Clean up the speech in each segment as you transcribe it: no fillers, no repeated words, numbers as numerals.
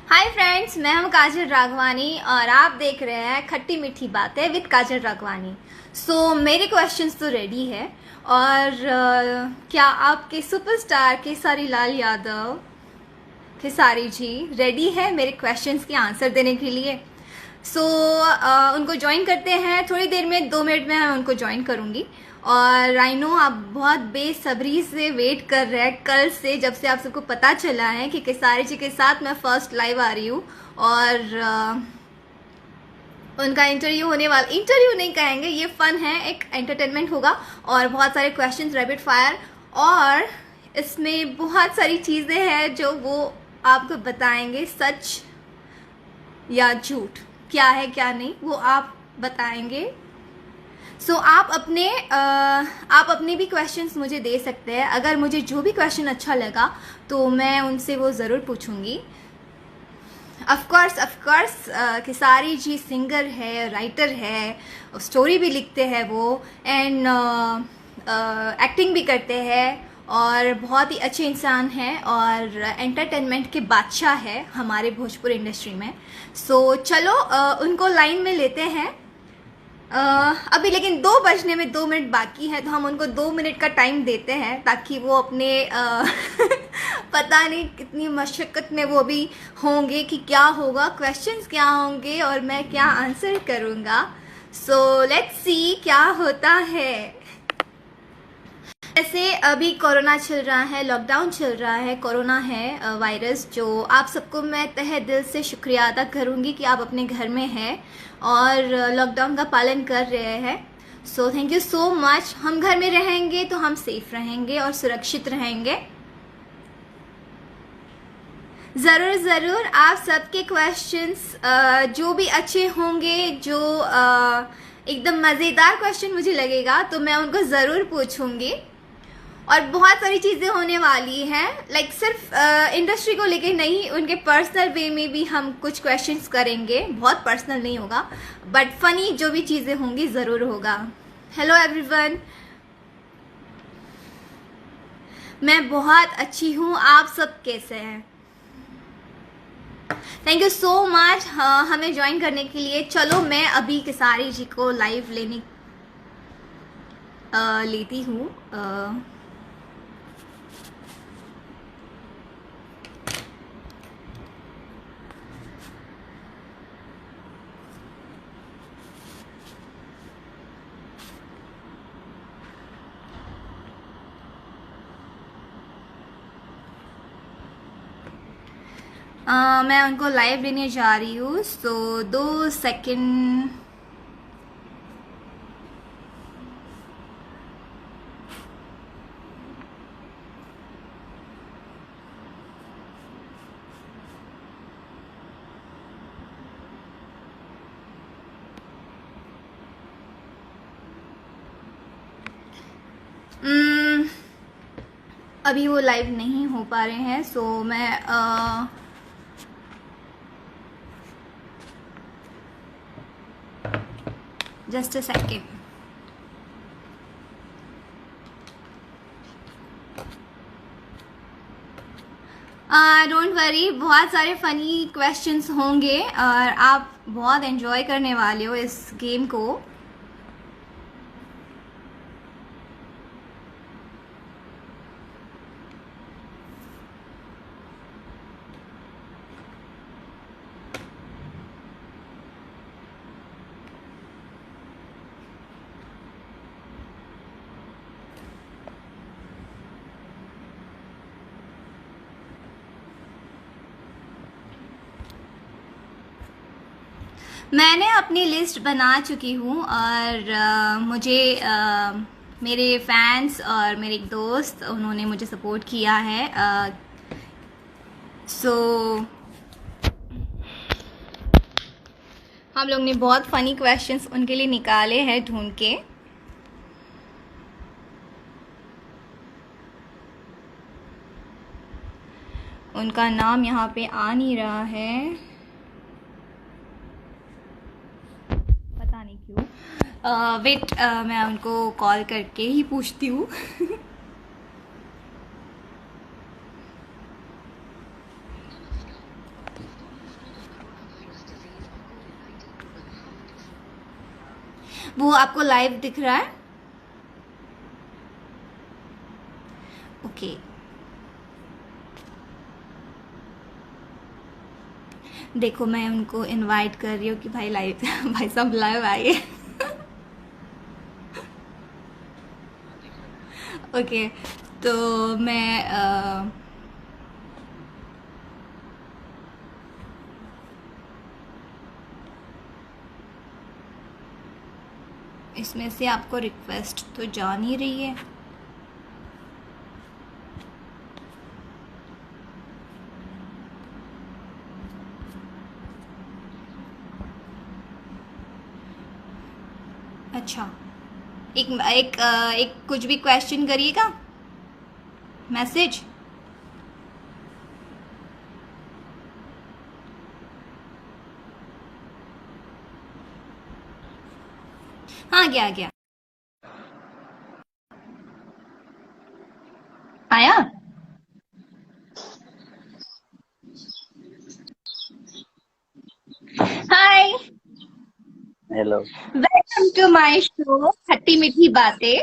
Hi friends, मैं हूं काजल राघवानी और आप देख रहे हैं खट्टी मीठी बातें विद काजल राघवानी। मेरे क्वेश्चंस तो रेडी है और क्या आपके सुपरस्टार केसारी लाल यादव खेसारी जी रेडी है मेरे क्वेश्चंस के आंसर देने के लिए? उनको ज्वाइन करते हैं थोड़ी देर में, 2 मिनट में मैं उनको ज्वाइन करूंगी। और आई नो आप बहुत बेसब्री से वेट कर रहे हैं कल से, जब से आप सबको पता चला है कि केसारी जी के साथ मैं फर्स्ट लाइव आ रही हूँ और उनका इंटरव्यू होने वाला। इंटरव्यू नहीं कहेंगे, ये फन है, एक एंटरटेनमेंट होगा और बहुत सारे क्वेश्चंस रैपिड फायर, और इसमें बहुत सारी चीज़ें हैं जो वो आपको बताएंगे, सच या झूठ, क्या है क्या नहीं वो आप बताएंगे। आप अपने भी क्वेश्चंस मुझे दे सकते हैं। अगर मुझे जो भी क्वेश्चन अच्छा लगा तो मैं उनसे वो ज़रूर पूछूंगी। Of course Khesari ji singer है, राइटर है, स्टोरी भी लिखते हैं वो, एंड एक्टिंग भी करते हैं और बहुत ही अच्छे इंसान हैं और एंटरटेनमेंट के बादशाह है हमारे भोजपुर इंडस्ट्री में। चलो उनको लाइन में लेते हैं। अभी लेकिन 2 बजने में 2 मिनट बाकी है, तो हम उनको 2 मिनट का टाइम देते हैं ताकि वो अपने पता नहीं कितनी मशक्क़त में वो भी होंगे कि क्या होगा, क्वेश्चंस क्या होंगे और मैं क्या आंसर करूँगा। लेट्स सी क्या होता है। जैसे अभी कोरोना चल रहा है, लॉकडाउन चल रहा है, कोरोना है वायरस, जो आप सबको मैं तहे दिल से शुक्रिया अदा करूँगी कि आप अपने घर में हैं और लॉकडाउन का पालन कर रहे हैं। Thank you so much. हम घर में रहेंगे तो हम सेफ रहेंगे और सुरक्षित रहेंगे। ज़रूर आप सबके क्वेश्चंस जो भी अच्छे होंगे, जो एकदम मज़ेदार क्वेश्चन मुझे लगेगा तो मैं उनको ज़रूर पूछूंगी। और बहुत सारी चीज़ें होने वाली हैं, लाइक सिर्फ इंडस्ट्री को लेके नहीं, उनके पर्सनल वे में भी हम कुछ क्वेश्चंस करेंगे। बहुत पर्सनल नहीं होगा बट फनी जो भी चीज़ें होंगी ज़रूर होगा। हेलो एवरीवन, मैं बहुत अच्छी हूँ, आप सब कैसे हैं? थैंक यू सो मच हमें ज्वाइन करने के लिए। चलो मैं अभी केसारी जी को लाइव लेती हूँ। मैं उनको लाइव लेने जा रही हूँ, 2 सेकंड। अभी वो लाइव नहीं हो पा रहे हैं, मैं just a second. Don't worry, बहुत सारे फनी क्वेश्चंस होंगे और आप बहुत एंजॉय करने वाले हो इस गेम को। मैंने अपनी लिस्ट बना चुकी हूँ और मुझे मेरे फैंस और मेरे एक दोस्त, उन्होंने मुझे सपोर्ट किया है। हम लोग ने बहुत फनी क्वेश्चंस उनके लिए निकाले हैं ढूंढ के। उनका नाम यहाँ पे आ नहीं रहा है, पता नहीं क्यों। वेट, मैं उनको कॉल करके ही पूछती हूँ। वो आपको लाइव दिख रहा है? ओके, देखो मैं उनको इनवाइट कर रही हूँ कि भाई लाइव भाई सब लाइव आइए। ओके, तो मैं इसमें से आपको रिक्वेस्ट तो जा नहीं रही है। अच्छा, एक कुछ भी क्वेश्चन करिएगा, मैसेज। हाँ, गया गया, आया। Hi, hello, welcome to my show Khatti Meethi Baatein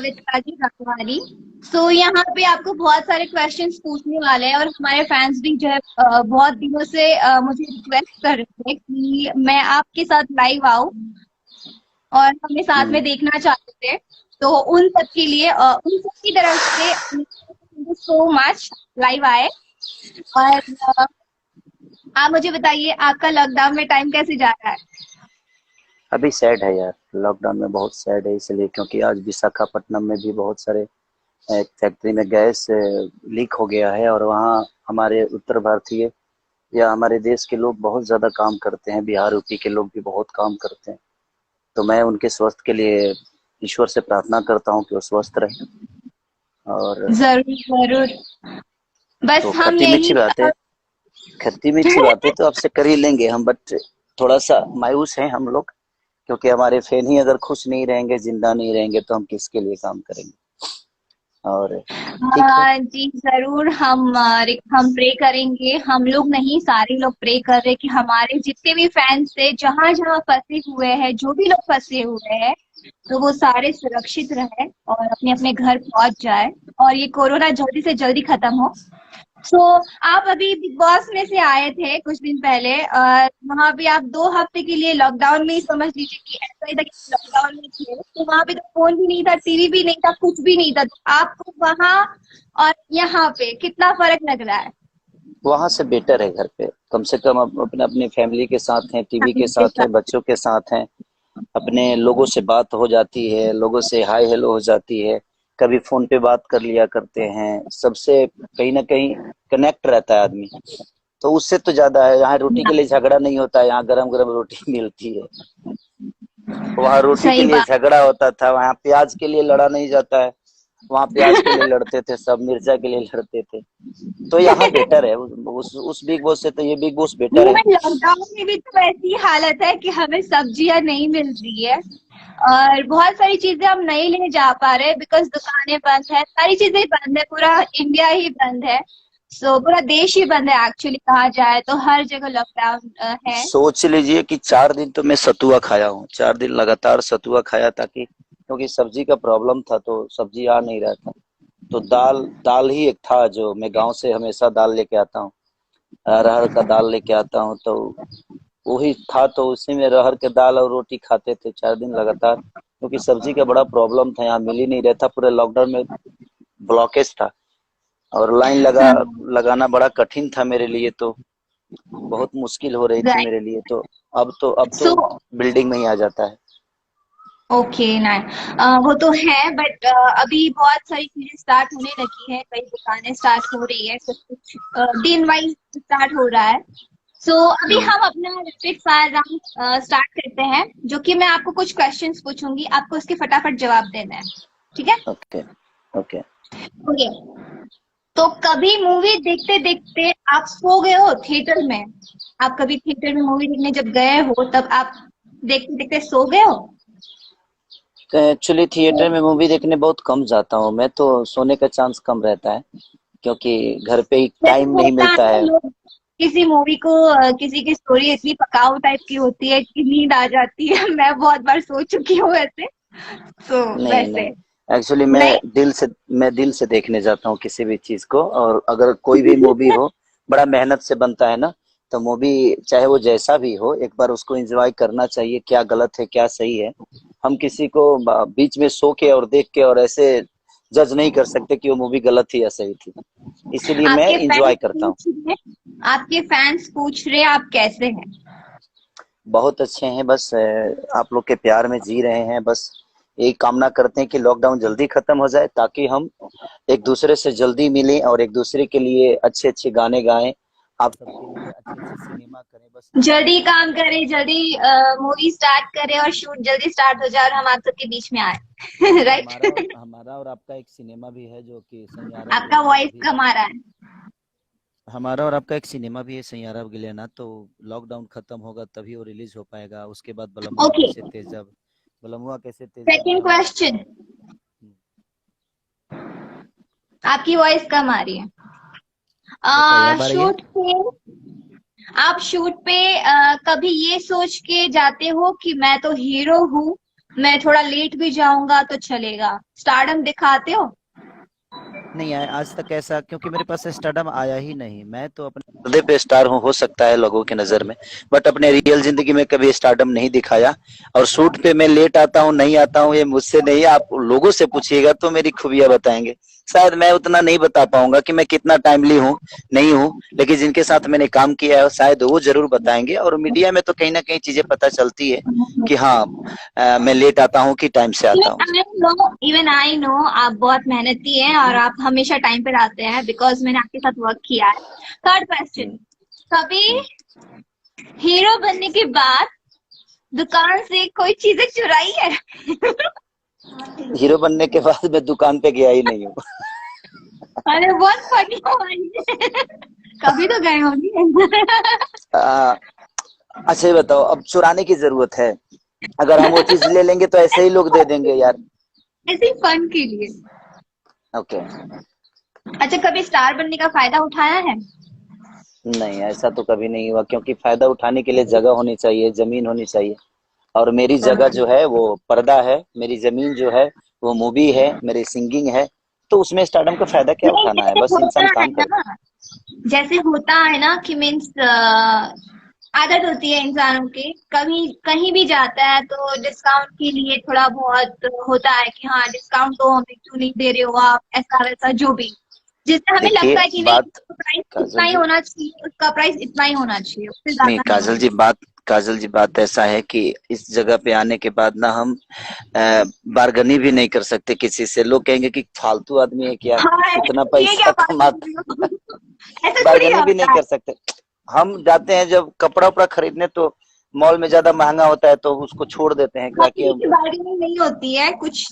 with काजी रखवाली। सो यहाँ पे आपको बहुत सारे क्वेश्चंस पूछने वाले हैं, और हमारे फैंस भी जो है बहुत दिनों से मुझे रिक्वेस्ट कर रहे थे कि मैं आपके साथ लाइव आऊं, और हमें साथ में देखना चाहते थे। तो उन सब के लिए उन सब की तरफ से thank you so much live आए। और आप मुझे बताइए, आपका लॉकडाउन में टाइम कैसे जा रहा है? अभी सैड है यार, लॉकडाउन में बहुत सैड है इसलिए क्योंकि आज विशाखापट्टनम में भी बहुत सारे एक फैक्ट्री में गैस लीक हो गया है और वहाँ हमारे उत्तर भारतीय या हमारे देश के लोग बहुत ज़्यादा काम करते हैं। बिहार यूपी के लोग भी बहुत काम करते हैं, तो मैं उनके स्वास्थ्य के लिए ईश्वर से प्रार्थना करता हूँ कि वो स्वस्थ रहे। और जरूर जरूर, बस तो हम खट्टी मीठी यही बातें, खट्टी मीठी बातें तो आपसे कर ही लेंगे हम, बट थोड़ा सा मायूस हैं हम लोग क्योंकि हमारे फैन ही अगर खुश नहीं रहेंगे, जिंदा नहीं रहेंगे तो हम किसके लिए काम करेंगे। और ठीक है, जी जरूर, हम प्रे करेंगे। हम लोग नहीं, सारे लोग प्रे कर रहे कि हमारे जितने भी फैंस थे, जहां जहां फंसे हुए हैं, जो भी लोग फंसे हुए हैं, तो वो सारे सुरक्षित रहे और अपने अपने घर पहुंच जाए, और ये कोरोना जल्दी से जल्दी खत्म हो। सो आप अभी बिग बॉस में से आए थे कुछ दिन पहले, और वहां पे आप 2 हफ्ते के लिए लॉकडाउन में ही समझ लीजिए कि ऐसा ही था कि लॉकडाउन में थे। तो वहां पे तो फोन भी नहीं था, टीवी भी नहीं था, कुछ भी नहीं था। तो आपको वहां और यहाँ पे कितना फर्क लग रहा है? वहां से बेटर है। घर पे कम से कम अपने अपने फैमिली के साथ हैं, टीवी के फैमिली के साथ साथ। हैं, बच्चों के साथ हैं, अपने लोगों से बात हो जाती है, लोगों से हाय हेलो हो जाती है, कभी फोन पे बात कर लिया करते हैं, सबसे कहीं ना कहीं कनेक्ट रहता है आदमी। तो उससे तो ज्यादा है, यहाँ रोटी के लिए झगड़ा नहीं होता है, यहाँ गरम गरम रोटी मिलती है। वहाँ रोटी के सही लिए बात। झगड़ा होता था, वहाँ प्याज के लिए लड़ा नहीं जाता है। वहाँ प्याज के लिए लड़ते थे सब, मिर्चा के लिए लड़ते थे। तो यहाँ बेटर है, उस बिग बॉस से तो ये बिग बॉस बेटर है। लॉकडाउन में भी तो ऐसी हालत है कि हमें सब्जियां नहीं मिल रही है, और बहुत सारी चीजें हम नहीं ले जा पा रहे बिकॉज दुकानें बंद है, सारी चीजें बंद है, पूरा इंडिया ही बंद है। सो पूरा देश ही बंद है एक्चुअली, कहा जाए तो हर जगह लॉकडाउन है। सोच लीजिए कि 4 दिन तो मैं सतुआ खाया हूँ, 4 दिन लगातार सतुआ खाया, ताकि क्योंकि सब्जी का प्रॉब्लम था तो सब्जी आ नहीं रहा था। तो दाल दाल ही एक था, जो मैं गांव से हमेशा दाल लेके आता हूँ, अरहर का दाल लेके आता हूँ, तो वही था। तो उसी में अरहर के दाल और रोटी खाते थे 4 दिन लगातार, क्योंकि सब्जी का बड़ा प्रॉब्लम था, यहाँ मिल ही नहीं रहा था। पूरे लॉकडाउन में ब्लॉकेज था और लाइन लगाना बड़ा कठिन था मेरे लिए, तो बहुत मुश्किल हो रही थी राइट। मेरे लिए। तो अब तो सो बिल्डिंग में ही आ जाता है। ओके ना, वो तो है, बट अभी बहुत सारी चीजें स्टार्ट होने लगी है, कई दुकानें स्टार्ट हो रही है, कुछ कुछ दिन वाइज स्टार्ट हो रहा है। सो अभी हम्म, हम अपना रैपिड फायर राउंड स्टार्ट करते हैं, जो कि मैं आपको कुछ क्वेश्चंस पूछूंगी, आपको उसके फटाफट जवाब देना है, ठीक है? Okay okay. ओके, तो कभी मूवी देखते देखते आप सो गए हो थिएटर में? आप कभी थिएटर में मूवी देखने जब गए हो, तब आप देखते देखते सो गए हो? तो एक्चुअली थिएटर में मूवी देखने बहुत कम जाता हूँ मैं, तो सोने का चांस कम रहता है क्योंकि घर पे ही जैसे टाइम नहीं होता है मिलता ना, है। किसी मूवी को किसी की स्टोरी इतनी पकाऊ टाइप की होती है कि नींद आ जाती है। मैं बहुत बार सो चुकी हूँ ऐसे। तो नहीं वैसे नहीं, एक्चुअली नहीं। मैं दिल से देखने जाता हूँ किसी भी चीज को। और अगर कोई भी मूवी हो, बड़ा मेहनत से बनता है ना, तो मूवी चाहे वो जैसा भी हो, एक बार उसको एंजॉय करना चाहिए। क्या गलत है क्या सही है, हम किसी को बीच में सो के और देख के और ऐसे जज नहीं कर सकते कि वो मूवी गलत थी या सही थी। इसीलिए मैं आपके एंजॉय फैंस करता हूँ। पूछ रहे आपके फैंस पूछ रहे आप कैसे हैं? बहुत अच्छे हैं, बस आप लोग के प्यार में जी रहे हैं। बस यही कामना करते हैं कि लॉकडाउन जल्दी खत्म हो जाए, ताकि हम एक दूसरे से जल्दी मिलें और एक दूसरे के लिए अच्छे अच्छे गाने गाएं, आप सबके लिए अच्छे अच्छे सिनेमा करें। बस यही जल्दी कामना काम करते हैं। करें, जल्दी मूवी स्टार्ट करें और शूट जल्दी स्टार्ट हो जाए और हम आप सबके बीच में आए। राइट। हमारा और आपका एक सिनेमा भी है जो कि सैयारा आपका गिलेना वॉइस अभी। कम आ रहा है। हमारा और आपका एक सिनेमा भी है सैयारा गिलेना, तो लॉकडाउन खत्म होगा तभी वो रिलीज हो पाएगा। उसके बाद ओके। बलमुआ कैसे तेजब सेकंड भी हम। क्वेश्चन। आपकी वॉइस कम आ रही है। बताइए, अब आ रही है? शूट पे आप शूट पे कभी ये सोच के जाते हो कि मैं तो हीरो हूँ, मैं थोड़ा लेट भी जाऊंगा तो चलेगा, स्टारडम दिखाते हो? नहीं आया आज तक ऐसा, क्योंकि मेरे पास स्टारडम आया ही नहीं। मैं तो अपने पर्दे पे स्टार हूँ, हो सकता है लोगों की नजर में, बट अपने रियल जिंदगी में कभी स्टारडम नहीं दिखाया। और शूट पे मैं लेट आता हूँ नहीं आता हूँ, ये मुझसे नहीं, आप लोगों से पूछिएगा तो मेरी खूबियां बताएंगे। शायद मैं उतना नहीं बता पाऊंगा कि मैं कितना टाइमली हूँ, नहीं हूँ, लेकिन जिनके साथ मैंने काम किया है शायद वो जरूर बताएंगे। और मीडिया में तो कहीं ना कहीं चीजें पता चलती है कि हाँ, मैं लेट आता हूँ कि टाइम से आता हूँ। इवन आई नो आप बहुत मेहनती हैं और आप हमेशा टाइम पे आते हैं, बिकॉज मैंने आपके साथ वर्क किया है। Third question. हम्म, कभी हम्म। हीरो बनने के बाद दुकान से कोई चीजें चुराई है? हीरो बनने के बाद मैं दुकान पे गया ही नहीं हूँ। अरे बहुत फनी हो भाई। कभी तो गए होंगे। आ, अच्छा ये बताओ, अब चुराने की जरूरत है? अगर हम वो चीज ले लेंगे तो ऐसे ही लोग दे देंगे यार। ऐसे ही फन के लिए। ओके। अच्छा, कभी स्टार बनने का फायदा उठाया है? नहीं, ऐसा तो कभी नहीं हुआ, क्योंकि फायदा उठाने के लिए जगह होनी चाहिए, जमीन होनी चाहिए। और मेरी जगह जो है वो पर्दा है, मेरी जमीन जो है वो मूवी है, मेरी सिंगिंग है। तो उसमें स्टारडम का फायदा क्या नहीं, उठाना है, बस इंसान काम करे। जैसे होता है ना कि मीन्स आदत होती है इंसानों की, कभी कहीं भी जाता है तो डिस्काउंट के लिए थोड़ा बहुत होता है कि हाँ डिस्काउंट दो, हमें क्यों नहीं दे रहे हो आप, ऐसा वैसा जो भी, जिससे हमें देखिए लगता है कि नहीं बात, उसका प्राइस इतना काजल ही जी, होना चाहिए, उसका प्राइस इतना ही होना चाहिए, उससे नहीं ज्यादा नहीं काजल होना जी, बात ऐसा है कि इस जगह पे आने के बाद ना हम बारगनी भी नहीं कर सकते किसी से। लोग कहेंगे कि फालतू आदमी है क्या, चाहिए। हाँ, इतना ये पैसा क्या बात कर कमाता। रही हो? ऐसा थोड़ी ना बारगेनिंग भी नहीं होता है। कर सकते। हम जाते हैं जब कपड़ा उपड़ा खरीदने, तो मॉल में ज्यादा महंगा होता है तो उसको छोड़ देते हैं हर ताकि चीज हम। की बार्गेनिंग नहीं होती है, कुछ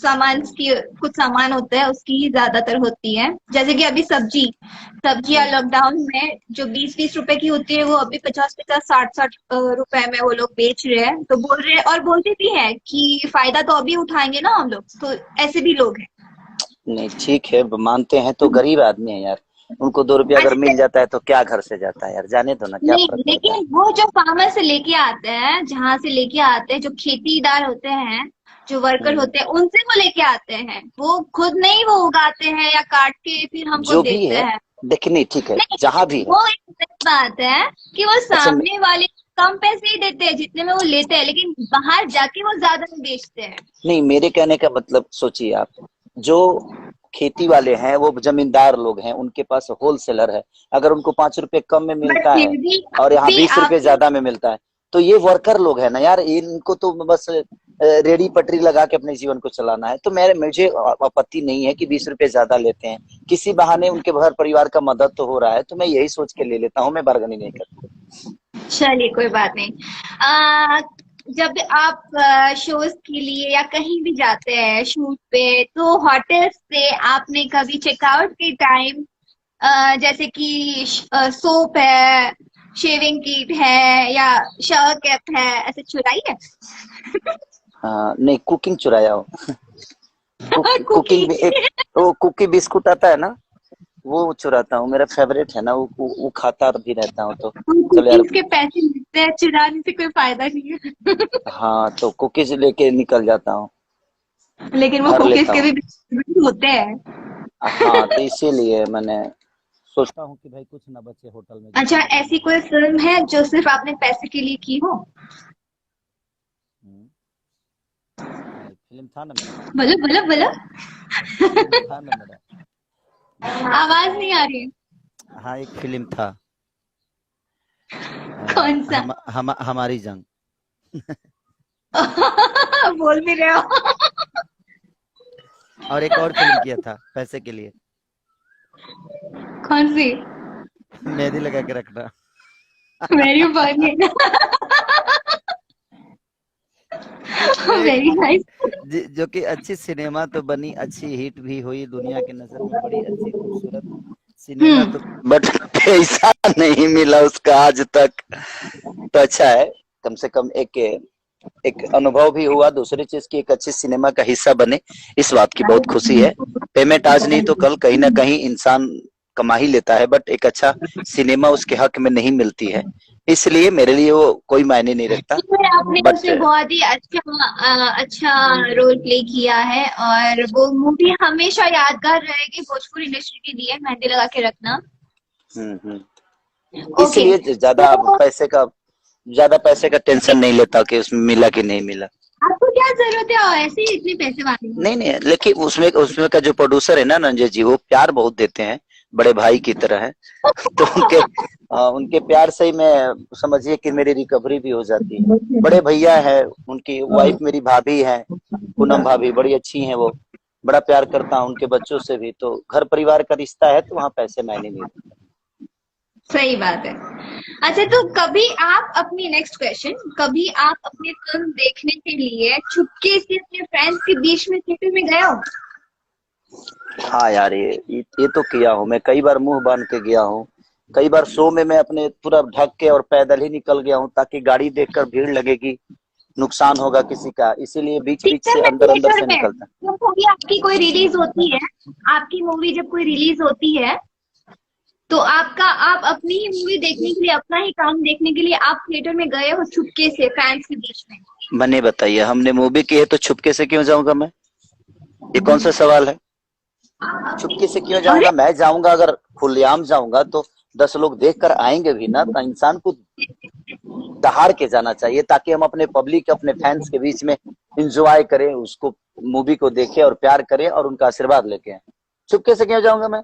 सामान होते हैं उसकी ही ज्यादातर होती है। जैसे कि अभी सब्जियां लॉकडाउन में जो 20-20 रुपए की होती है, वो अभी 50-50, 60-60 रुपए में वो लोग बेच रहे हैं। तो बोल रहे हैं और बोलते भी हैं कि फायदा तो अभी उठाएंगे ना हम लोग, तो ऐसे भी लोग हैं। नहीं ठीक है, मानते हैं, तो गरीब आदमी है यार, उनको 2 रुपया अगर अच्छा, मिल जाता है तो क्या घर से जाता है यार, जाने दो ना, क्या नहीं फर्क पड़ता है। लेकिन वो जो फार्मर से लेके आते हैं, जहां से लेके आते हैं, जो खेतीदार होते हैं, जो वर्कर हम्म, होते हैं, उनसे वो लेके आते हैं, वो खुद नहीं वो उगाते हैं या काट के फिर हमको जो भी देते है, हैं। देखिए नहीं ठीक है, नहीं, जहां भी है। वो एक अलग बात है कि वो अच्छा सामने वाले कम पैसे ही देते हैं जितने में वो लेते हैं, लेकिन बाहर जाके वो ज्यादा में बेचते हैं। नहीं, मेरे कहने का मतलब सोचिए आप, जो खेती वाले हैं वो जमींदार लोग हैं, उनके पास होलसेलर है। अगर उनको 5 रुपए कम में बट मिलता फिर है भी और यहाँ भी 20 रुपए आपकी ज्यादा में मिलता है, तो ये वर्कर लोग हैं ना यार, इनको तो बस रेडी पटरी लगा के अपने जीवन को चलाना है। तो मुझे आपत्ति नहीं है कि 20 रुपए ज्यादा लेते हैं, किसी बहाने उनके घर परिवार का मदद तो हो रहा है, तो मैं यही सोच के ले लेता हूँ, मैं बार्गेनिंग नहीं करता। चलिए कोई बात नहीं। आ, जब आप शोज के लिए या कहीं भी जाते हैं शूट पे, तो होटल से आपने कभी चेकआउट के टाइम जैसे कि सोप है, शेविंग किट है या शावर कैप है, ऐसे चुराई है? नहीं, कुकिंग चुराया हो। कुकिंग भी कुकीज। एक, वो कुकी बिस्कुट आता है ना, वो चुराता हूँ, मेरा फेवरेट है ना, वो खाता भी रहता हूँ तो चलो यार। कुकीज के पैसे मिलते हैं, चुराने से कोई फायदा नहीं है। हाँ तो कुकीज लेके निकल जाता हूँ, लेकिन वो भर कुकीज लेता के हूँ। भी होते हैं। हाँ तो इसीलिए मैंने सोचता हूँ कि भाई कुछ ना बचे होटल में अच्छा, जितना भी ऐसी रहना है। कोई फिल्म है जो सिर्फ आपने पैसे के लिए की हो? हम्म, हाँ एक फिल्म था ना मेरा, बोलो बोलो बोलो। फिल्म था ना मेरा। आवाज नहीं आ रही। हाँ एक फिल्म था, कौन सा? हमारी जंग। बोल भी रहे हो। और एक और फिल्म किया था पैसे के लिए, कौन सी? मेहंदी लगा के रखना। Very funny. जिसमें वेरी नाइस। जो कि अच्छी सिनेमा तो बनी, अच्छी हिट भी हुई, दुनिया की नजर में बड़ी अच्छी खूबसूरत सिनेमा हम्म। तो, बट पैसा नहीं मिला उसका आज तक। तो अच्छा है, कम से कम एक एक अनुभव भी हुआ, दूसरी चीज की एक अच्छी सिनेमा का हिस्सा बने, इस बात की बहुत खुशी है। पेमेंट आज नहीं तो कल कहीं ना कहीं इंसान कमा ही लेता है, बट एक अच्छा सिनेमा उसके हक में नहीं मिलती है, इसलिए मेरे लिए वो कोई मायने नहीं रखता। आपने बट उसमें बहुत ही अच्छा रोल प्ले किया है, और वो मूवी हमेशा यादगार रहेगी भोजपुरी इंडस्ट्री के लिए, मेहंदी लगा के रखना। ओके। इसलिए तो ज्यादा पैसे का टेंशन नहीं लेता कि उसमें मिला कि नहीं मिला। आपको क्या जरूरत है ऐसे ही इतने पैसे वाले हो? नहीं नहीं, लेकिन उसमें उसमें का जो प्रोड्यूसर है ना रंजय जी, वो प्यार बहुत देते हैं, बड़े भाई की तरह है। तो उनके प्यार से ही मैं समझिए कि मेरी रिकवरी भी हो जाती है। बड़े भैया है, उनकी वाइफ मेरी भाभी है, पूनम भाभी बड़ी अच्छी हैं वो, बड़ा प्यार करता हूँ उनके बच्चों से भी, तो घर परिवार का रिश्ता है तो वहाँ पैसे मायने नहीं रखते। सही बात है। अच्छा, तो कभी आप अपनी नेक्स्ट क्वेश्चन, कभी आप अपनी फिल्म देखने के लिए चुपके से अपने फ्रेंड्स के बीच में थिएटर में गए हो? हाँ यार, ये तो किया हूँ मैं, कई बार मुंह बांध के गया हूँ, कई बार शो में मैं अपने पूरा ढक के और पैदल ही निकल गया हूँ, ताकि गाड़ी देखकर भीड़ लगेगी, नुकसान होगा किसी का, इसीलिए बीच बीच से थिएटर में, अंदर अंदर थिएटर से में निकलता। जब मूवी आपकी कोई रिलीज होती है, आपकी मूवी जब कोई रिलीज होती है, तो आप अपनी ही मूवी देखने के लिए, अपना ही काम देखने के लिए आप थिएटर में गए हो चुपके से फैंस के बीच में? मैंने बताइए, हमने मूवी की है तो छुपके से क्यों जाऊंगा मैं? ये कौन सा सवाल है? चुपके से क्यों अरे, जाऊंगा? मैं जाऊंगा, अगर खुलेआम जाऊंगा तो 10 लोग देख कर आएंगे भी ना, तो इंसान को दहाड़ के जाना चाहिए, ताकि हम अपने पब्लिक, अपने फैंस के बीच में इंजॉय करें, उसको मूवी को देखें और प्यार करें और उनका आशीर्वाद लेके आए। चुपके से क्यों जाऊंगा मैं?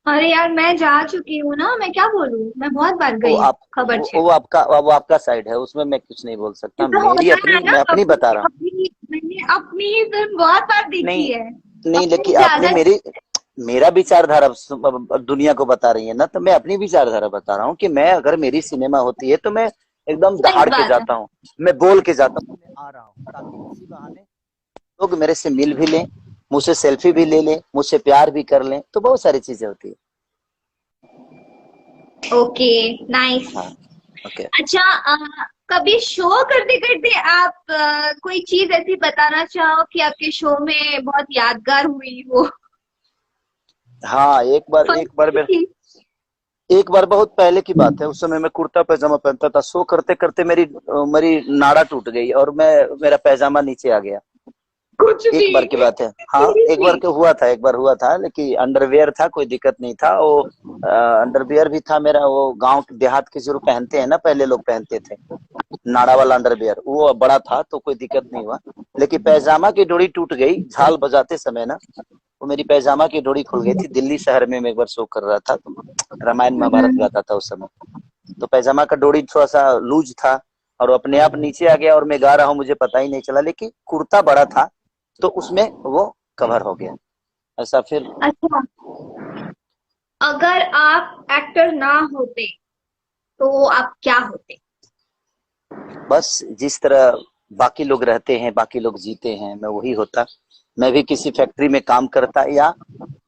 अरे यार, मैं जा चुकी हूँ ना, मैं क्या बोलूँ, मैं बहुत बार वो गई हूँ आप खबर से। वो आपका साइड है, उसमें मैं कुछ नहीं बोल सकता, तो मेरी होता है अपनी, ना, मैं अपनी बता रहा हूँ। मैंने अपनी ही फिल्म बहुत बार नहीं देखी है। नहीं, अपनी लेकिन आपने ज्यादा। मेरा विचारधारा दुनिया को बता रही है ना, तो मैं अपनी विचारधारा बता रहा हूँ कि मैं, अगर मेरी सिनेमा होती है तो मैं एकदम सही दहाड़ के बात है। जाता हूँ, मैं बोल के जाता हूँ मैं आ रहा हूँ, ताकि इसी बहाने लोग मेरे से मिल भी लें, मुझसे सेल्फी भी ले लें, मुझसे प्यार भी कर लें, तो बहुत सारी चीजें होती है। Okay, nice. हाँ ओके। अच्छा, कभी शो करते करते आप कोई चीज ऐसी बताना चाहो कि आपके शो में बहुत यादगार हुई हो? हाँ फनी। एक बार बहुत पहले की बात है, उस समय मैं कुर्ता पैजामा पहनता था, शो करते करते मेरी नाड़ा टूट गई और मेरा पैजामा नीचे आ गया। कुछ भी। एक बार की बात है, हाँ एक बार सीरियसली? के हुआ था, एक बार हुआ था, लेकिन अंडरवियर था, कोई दिक्कत नहीं था वो। अंडरवियर भी था मेरा, वो गांव देहात के जो पहनते हैं ना, पहले लोग पहनते थे, नाड़ा वाला अंडरवियर, वो बड़ा था तो कोई दिक्कत नहीं हुआ। लेकिन पैजामा की डोरी टूट गई झाल बजाते समय ना, वो मेरी पैजामा की डोरी खुल गई थी। दिल्ली शहर में मैं एक बार शो कर रहा था, तो रामायण महाभारत गाता था उस समय, तो पैजामा का डोरी थोड़ा सा लूज था और अपने आप नीचे आ गया, और मैं गा रहा हूँ, मुझे पता ही नहीं चला, लेकिन कुर्ता बड़ा था तो उसमें वो कवर हो गया। ऐसा फिर अच्छा, अगर आप एक्टर ना होते तो आप क्या होते? बस जिस तरह बाकी लोग रहते हैं, बाकी लोग जीते हैं, मैं वही होता। मैं भी किसी फैक्ट्री में काम करता, या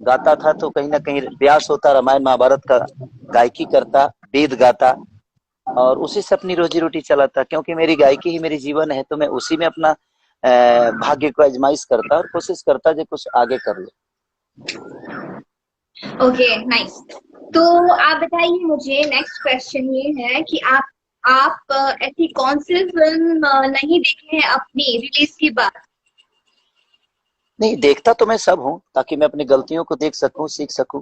गाता था तो कहीं ना कहीं ब्यास होता, रामायण महाभारत का गायकी करता, वेद गाता, और उसी से अपनी रोजी रोटी चलाता, क्योंकि मेरी गायकी ही मेरी जीवन है, तो मैं उसी में अपना भाग्य को आजमाइश करता और कोशिश करता जो कुछ आगे कर ले। Okay, nice. तो आप बताइए मुझे, नेक्स्ट क्वेश्चन ये है कि आप ऐसी कौन सी फिल्म नहीं देखे हैं अपनी रिलीज के बाद? नहीं, देखता तो मैं सब हूँ ताकि मैं अपनी गलतियों को देख सकूं, सीख सकूं।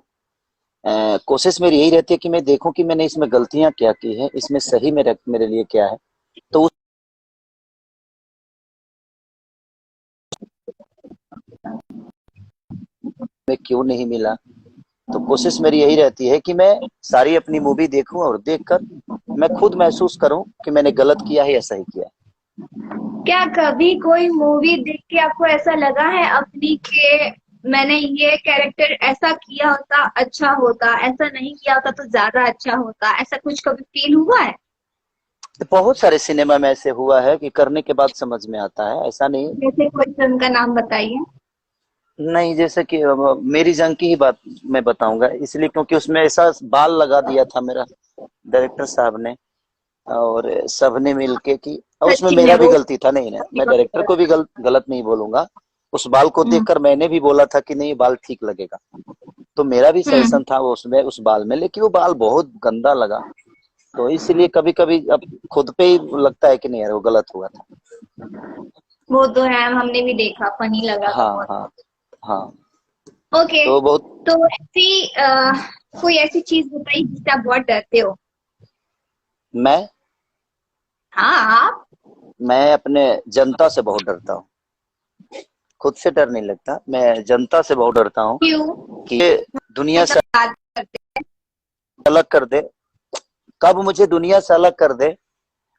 कोशिश मेरी यही रहती है कि मैं देखूं कि मैंने इसमें गलतियां क्या की है, इसमें सही मेरे लिए क्या है, तो उसमें क्यों नहीं मिला। तो कोशिश मेरी यही रहती है कि मैं सारी अपनी मूवी देखूं और देखकर मैं खुद महसूस करूं कि मैंने गलत किया है या सही किया है। क्या कभी कोई मूवी देख के आपको ऐसा लगा है अपनी के मैंने ये कैरेक्टर ऐसा किया होता अच्छा होता, ऐसा नहीं किया होता तो ज्यादा अच्छा होता, ऐसा कुछ कभी फील हुआ है? तो बहुत सारे सिनेमा में ऐसे हुआ है कि करने के बाद समझ में आता है, ऐसा नहीं। जैसे कोई फिल्म का नाम बताइए। नहीं, जैसे कि मेरी जंग की ही बात मैं बताऊंगा, इसलिए क्योंकि उसमें ऐसा बाल लगा दिया था मेरा डायरेक्टर साहब ने और सबने मिलके कि, और उसमें सच्ची में मेरा भी वो गलती था। नहीं, नहीं, मैं डायरेक्टर को भी गलत नहीं बोलूंगा। उस बाल को हम्म देखकर मैंने भी बोला था कि नहीं, ये बाल ठीक लगेगा, तो मेरा भी हम्म सजेशन था वो उसमें उस बाल में, लेकिन वो बाल बहुत गंदा लगा। तो इसलिए कभी कभी अब खुद पे ही लगता है कि नहीं यार, वो गलत हुआ था। वो तो है, हमने भी देखा, फनी लगा था हाँ, बहुत। हाँ, हाँ। ओके। तो बहुत तो ऐसी कोई ऐसी चीज बताइए जिससे आप बहुत डरते हो? मैं हाँ, आप। मैं अपने जनता से बहुत डरता हूँ। खुद से डर नहीं लगता, मैं जनता से बहुत डरता हूँ क्यों? कि ये दुनिया से मतलब बात करते अलग कर दे। कब मुझे दुनिया से अलग कर दे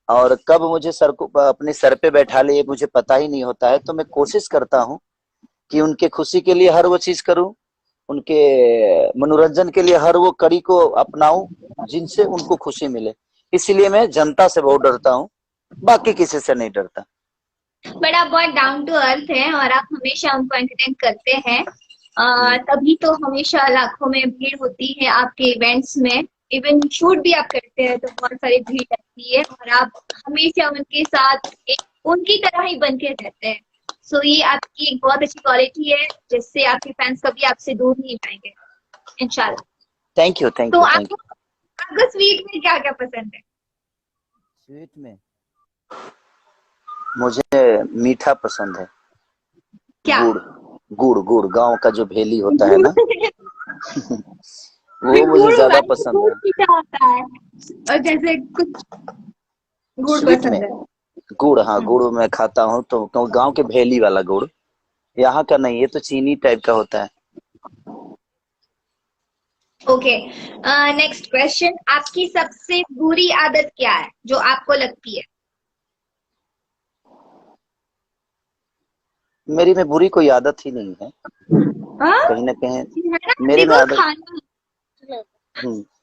और कब मुझे सर को अपने सर पे बैठा ले, ये मुझे पता ही नहीं होता है। तो मैं कोशिश करता हूँ कि उनके खुशी के लिए हर वो चीज करूं, उनके मनोरंजन के लिए हर वो कड़ी को अपनाऊं जिनसे उनको खुशी मिले। इसीलिए मैं जनता से बहुत डरता हूँ, बाकी किसी से नहीं डरता। बट आप बहुत डाउन टू अर्थ हैं और आप हमेशा हमको एंटरटेन करते हैं। हम्म, तभी तो हमेशा लाखों में भीड़ होती है आपके इवेंट्स में। इवन शूट भी आप करते हैं तो बहुत सारी भीड़ लगती है और आप हमेशा उनके साथ एक उनकी तरह ही बन के रहते हैं। सो ये आपकी एक बहुत अच्छी क्वालिटी है जिससे आपके फैंस कभी आपसे दूर नहीं जाएंगे, इंशाल्लाह। थैंक यू, तो थैंक यू, थैंक आपको यू। आपको स्वीट में क्या क्या पसंद है? स्वीट में मुझे मीठा पसंद है। क्या? गुड़, गुड़, गुड़ गांव का जो भेली होता है ना, वो मुझे गुड़ ज्यादा वैसे पसंद गुड़ है। मीठा होता है और जैसे कुछ गुड़ स्वीट में पसंद है। गुड़, हाँ, गुड़ मैं खाता हूँ तो गांव के भेली वाला गुड़, यहाँ का नहीं, ये तो चीनी टाइप का होता है। ओके। नेक्स्ट क्वेश्चन, आपकी सबसे बुरी आदत क्या है जो आपको लगती है? मेरी में बुरी कोई आदत ही नहीं है, हाँ, कहीं ना कहीं है ना, मेरे में देखो आदत। खाना।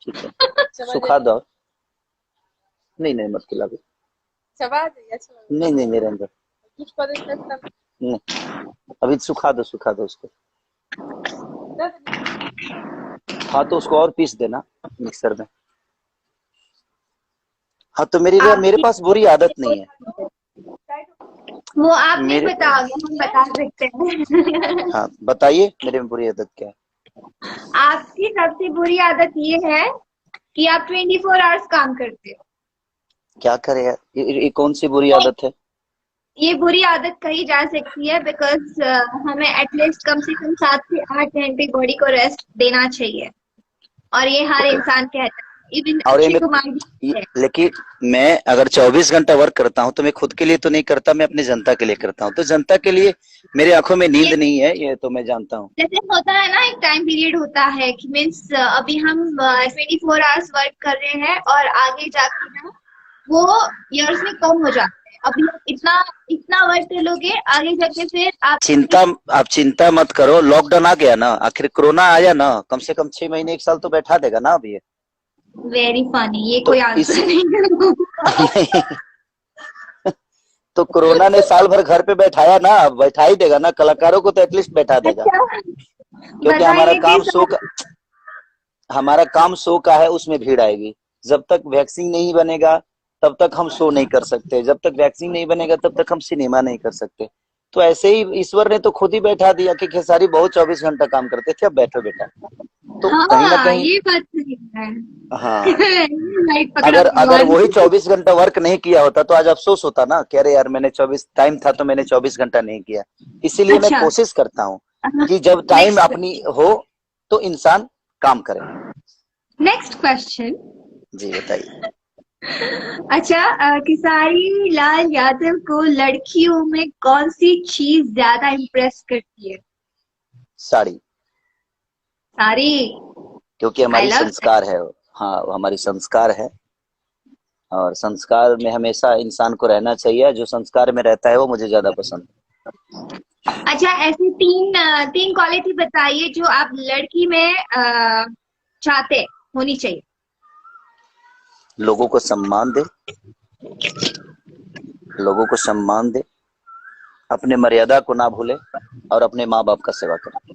ठीक है, सुखा दो। नहीं, नहीं, मत खिला दो। नहीं, नहीं, मेरे अंदर नहीं। अभी सुखा दो उसको। हाँ, तो उसको और पीस देना मिक्सर में। हाँ, तो मेरे आपकी पास बुरी आदत नहीं है। वो आप नहीं मेरे बताओगे, हम बता सकते हैं। हाँ, बताइए मेरे में बुरी आदत क्या है। आपकी सबसे बुरी आदत ये है कि आप 24 आवर्स काम करते हो। क्या करे यार, ये कौन सी बुरी आदत है। ये बुरी आदत कही जा सकती है बिकॉज हमें एटलीस्ट कम से कम 7 से 8 घंटे बॉडी को रेस्ट देना चाहिए और ये हर ओके, इंसान कहता है, इवन और अक्षय कुमार भी है। लेकिन मैं अगर 24 घंटा वर्क करता हूँ तो मैं खुद के लिए तो नहीं करता, मैं अपनी जनता के लिए करता हूँ। तो जनता के लिए मेरी आंखों में नींद ये नहीं है, ये तो मैं जानता हूँ। जैसे होता है ना, एक टाइम पीरियड होता है कि मीन्स अभी हम 24 आवर्स वर्क कर रहे हैं और आगे जाके ना वो ईयर्स में कम हो जाते हैं। अभी आप इतना इतना वर्क कर लोगे, आगे जाके फिर आप चिंता आप चिंता मत करो, लॉकडाउन आ गया ना, आखिर कोरोना आया ना, कम से कम 6 महीने 1 साल तो बैठा देगा ना अब ये। वेरी फनी, ये तो कोई इस आंसर नहीं है। नहीं, तो कोरोना ने साल भर घर पे बैठाया ना, अब बैठा ही देगा ना, कलाकारों को तो एटलीस्ट बैठा देगा। अच्छा, क्योंकि बताइए कि हमारा काम शो का है, उसमें भीड़ आएगी। जब तक वैक्सीन नहीं बनेगा तब तक हम शो नहीं कर सकते, जब तक वैक्सीन नहीं बनेगा तब तक हम सिनेमा नहीं कर सकते। तो ऐसे ही ईश्वर ने तो खुद ही बैठा दिया कि खेसारी बहुत 24 घंटा काम करते थे, अब बैठो बेटा। तो कहीं ना हाँ, कहीं, ये बात सही है। हाँ, लाइट पकड़ा अगर अगर भगवान। वही 24 घंटा वर्क नहीं किया होता तो आज अफसोस होता ना कि अरे यार मैंने 24 टाइम था तो मैंने 24 घंटा नहीं किया। इसीलिए मैं अच्छा, कोशिश करता हूँ कि जब टाइम नेक्स्ट अपनी हो तो इंसान काम करे। Next question. जी बताइए। अच्छा, खेसारी लाल यादव को लड़कियों में कौन सी चीज ज्यादा इम्प्रेस करती है? साड़ी। सारी। क्योंकि आई हमारी लव। संस्कार है वो। हाँ, वो हमारी संस्कार है, और संस्कार में हमेशा इंसान को रहना चाहिए। जो संस्कार में रहता है वो मुझे ज्यादा पसंद अच्छा, ऐसी तीन क्वालिटी बताइए जो आप लड़की में चाहते होनी चाहिए। है। लोगों को सम्मान दे, लोगों को सम्मान दे, अपने मर्यादा को ना भूले, और अपने माँ बाप का सेवा करे।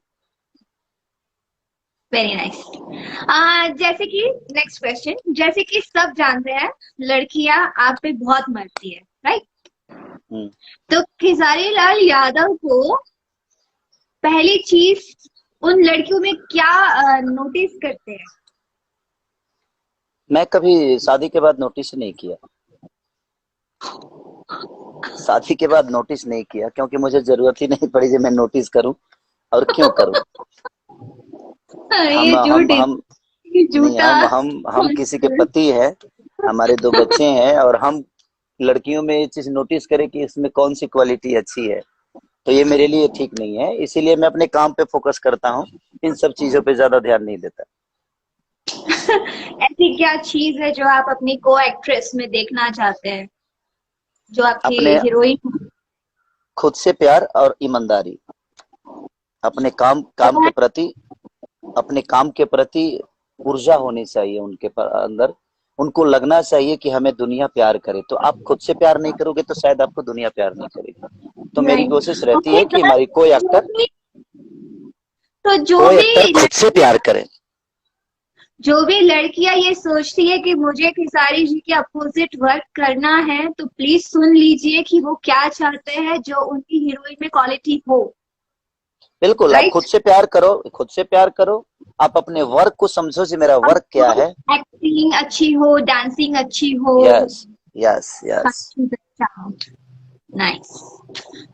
Very nice. जैसे कि नेक्स्ट क्वेश्चन, जैसे कि सब जानते हैं लड़कियां आप पे बहुत मरती है, राइट? हम्म। तो खेसारी लाल यादव को पहली चीज उन लड़कियों में क्या नोटिस करते हैं? मैं कभी शादी के बाद नोटिस नहीं किया। शादी के बाद नोटिस नहीं किया क्योंकि मुझे जरूरत ही नहीं पड़ी जो मैं नोटिस करूं, और क्यों करूं। हम ये हम झूठ, हम ये नहीं, झूठा हम किसी के पति है, हमारे 2 बच्चे हैं, और हम लड़कियों में ये चीज नोटिस करें कि इसमें कौन सी क्वालिटी अच्छी है, तो ये मेरे लिए ठीक नहीं है। इसीलिए मैं अपने काम पे फोकस करता हूँ, इन सब चीजों पे ज्यादा ध्यान नहीं देता। ऐसी क्या चीज है जो आप अपनी को एक्ट्रेस में देखना चाहते हैं, जो आपकी अपने हीरोइन? खुद से प्यार और ईमानदारी, अपने काम के प्रति, अपने काम के प्रति ऊर्जा होनी चाहिए उनके अंदर। उनको लगना चाहिए कि हमें दुनिया प्यार करे। तो आप खुद से प्यार नहीं करोगे तो शायद आपको दुनिया प्यार नहीं करेगी। तो मेरी राइट। कोशिश रहती ओके, है कि हमारी कोई जो एक्टर, भी तो कोई एक्टर खुद से प्यार करे। जो भी लड़कियां ये सोचती है कि मुझे खेसारी जी के अपोजिट वर्क करना है, तो प्लीज सुन लीजिए कि वो क्या चाहते हैं जो उनकी हीरोइन में क्वालिटी हो। बिल्कुल, आप खुद राइट। से प्यार करो, खुद से प्यार करो। आप अपने वर्क को समझो कि मेरा वर्क क्या है। एक्टिंग अच्छी हो, डांसिंग अच्छी हो, यस, यस, हर यस। चीज अच्छा हो। नाइस।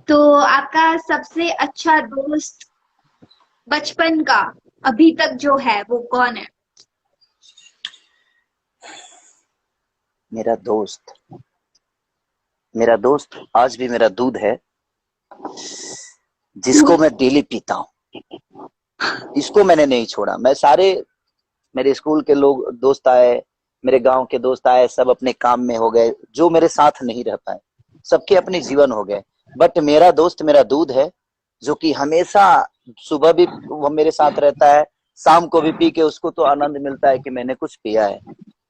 तो आपका सबसे अच्छा दोस्त बचपन का अभी तक जो है वो कौन है? मेरा दोस्त, मेरा दोस्त आज भी मेरा दूध है, जिसको मैं डेली पीता हूँ। इसको मैंने नहीं छोड़ा। मैं सारे, मेरे स्कूल के लोग दोस्त आए, मेरे गांव के दोस्त आए, सब अपने काम में हो गए, जो मेरे साथ नहीं रह पाए, सबके अपने जीवन हो गए। बट मेरा दोस्त मेरा दूध है, जो कि हमेशा सुबह भी वो मेरे साथ रहता है, शाम को भी पी के उसको तो आनंद मिलता है कि मैंने कुछ पिया है।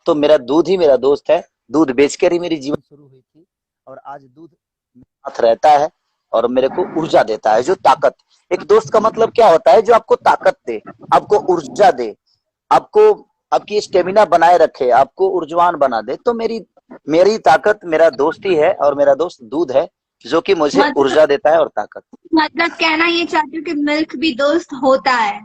तो मेरा दूध ही मेरा दोस्त है। दूध बेचकर ही मेरी जीवन शुरू हुई थी, और आज दूध मेरे साथ रहता है और मेरे को ऊर्जा देता है, जो ताकत। एक दोस्त का मतलब क्या होता है? जो आपको ताकत दे, आपको ऊर्जा दे, आपको, आपकी स्टेमिना बनाए रखे, आपको ऊर्जवान बना दे। तो मेरी मेरी ताकत मेरा दोस्त ही है, और मेरा दोस्त दूध है, जो कि मुझे मतलब ऊर्जा देता है और ताकत। मतलब कहना ये चाहती हूँ कि मिल्क भी दोस्त होता है।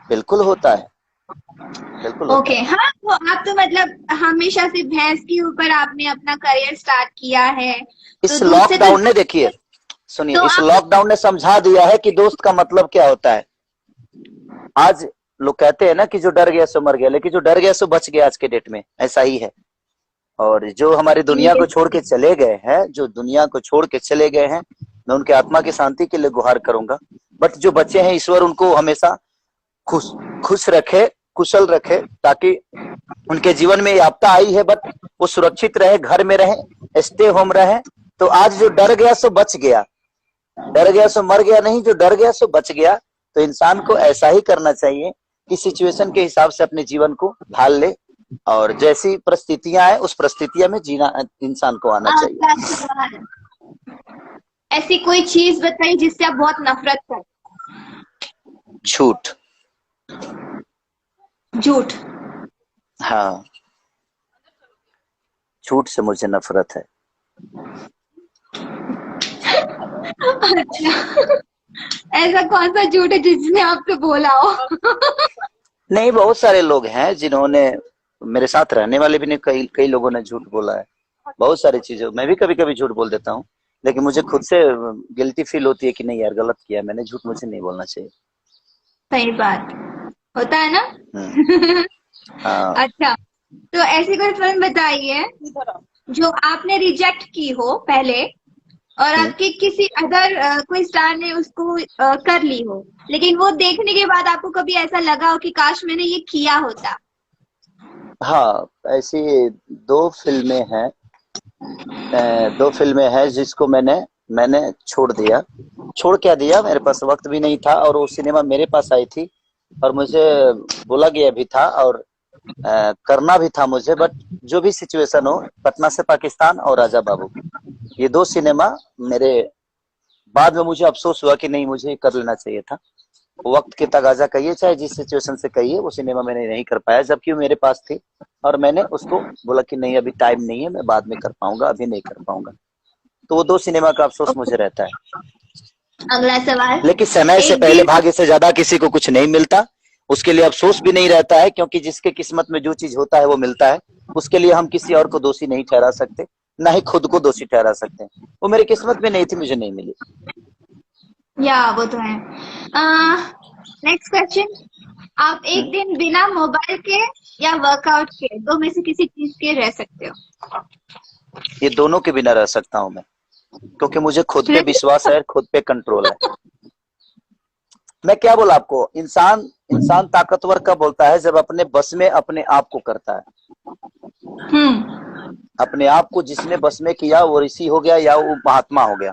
बिल्कुल होता है, बिल्कुल होता ओके, है। हाँ, तो आप तो मतलब हमेशा से भैंस के ऊपर आपने अपना करियर स्टार्ट किया है, तो इस दूध से तो लॉकडाउन ने, देखिए सुनिए, तो इस आप लॉकडाउन ने समझा दिया है कि दोस्त का मतलब क्या होता है। आज लोग कहते हैं ना कि जो डर गया सो मर गया, लेकिन जो डर गया सो बच गया। आज के डेट में ऐसा ही है। और जो हमारी दुनिया को छोड़ के चले गए हैं, जो दुनिया को छोड़ के चले गए हैं, मैं उनके आत्मा की शांति के लिए गुहार करूंगा। बट जो बच्चे हैं, ईश्वर उनको हमेशा खुश खुश रखे, कुशल रखे, ताकि उनके जीवन में ये आपदा आई है बट वो सुरक्षित रहे, घर में रहे, स्टे होम रहे। तो आज जो डर गया सो बच गया, डर गया सो मर गया नहीं, जो डर गया सो बच गया। तो इंसान को ऐसा ही करना चाहिए कि सिचुएशन के हिसाब से अपने जीवन को ढाल ले, और जैसी परिस्थितियां आए उस परिस्थितियों में जीना इंसान को आना चाहिए। आपका सवाल है। ऐसी कोई चीज बताइए जिससे आप बहुत नफरत करते झूठ। हैं। झूठ। हाँ, झूठ से मुझे नफरत है। अच्छा, ऐसा कौन सा झूठ है जिसने आपसे बोला हो? नहीं, बहुत सारे लोग हैं जिन्होंने, मेरे साथ रहने वाले भी ने, कई कई लोगों ने झूठ बोला है। बहुत सारी चीजें मैं भी कभी कभी झूठ बोल देता हूँ, लेकिन मुझे खुद से गिल्टी फील होती है कि नहीं यार, गलत किया मैंने, झूठ मुझे नहीं बोलना चाहिए। सही बात, होता है ना? हम्म। हाँ। अच्छा, तो ऐसी कोई फिल्म बताइए जो आपने रिजेक्ट की हो पहले, और हम्म। आपके किसी अदर कोई स्टार ने उसको कर ली हो, लेकिन वो देखने के बाद आपको कभी ऐसा लगा हो कि काश मैंने ये किया होता। हाँ, ऐसी दो फिल्में हैं। दो फिल्में हैं जिसको मैंने मैंने छोड़ दिया। छोड़ क्या दिया, मेरे पास वक्त भी नहीं था, और वो सिनेमा मेरे पास आई थी और मुझे बोला गया भी था, और करना भी था मुझे, बट जो भी सिचुएशन हो, पटना से पाकिस्तान और राजा बाबू, ये दो सिनेमा मेरे, बाद में मुझे अफसोस हुआ कि नहीं, मुझे कर लेना चाहिए था। वक्त के तगाजा कहिए चाहे जिस सिचुएशन से कहिए, वो सिनेमा मैंने नहीं कर पाया, जबकि वो मेरे पास थी, और मैंने उसको बोला कि नहीं, अभी टाइम नहीं है, मैं बाद में कर पाऊंगा, अभी नहीं कर पाऊंगा। तो वो दो सिनेमा का अफसोस मुझे रहता है। अगला सवाल। लेकिन समय से एक पहले दिन, भाग्य से ज्यादा किसी को कुछ नहीं मिलता, उसके लिए अफसोस भी नहीं रहता है, क्योंकि जिसके किस्मत में जो चीज होता है वो मिलता है। उसके लिए हम किसी और को दोषी नहीं ठहरा सकते, ना ही खुद को दोषी ठहरा सकते हैं। वो मेरी किस्मत में नहीं थी, मुझे नहीं मिली। या वो तो है। Next question. आप एक हम्म। दिन बिना मोबाइल के या वर्कआउट के, दो में से किसी चीज के रह सकते हो? ये दोनों के बिना रह सकता हूं मैं, क्योंकि मुझे खुद पे फिर? विश्वास है, खुद पे कंट्रोल है। मैं क्या बोला आपको, इंसान इंसान ताकतवर कब होता है, जब अपने बस में अपने आप को करता है। हम्म। अपने आप को जिसने बस में किया वो ऋषि हो गया या वो महात्मा हो गया।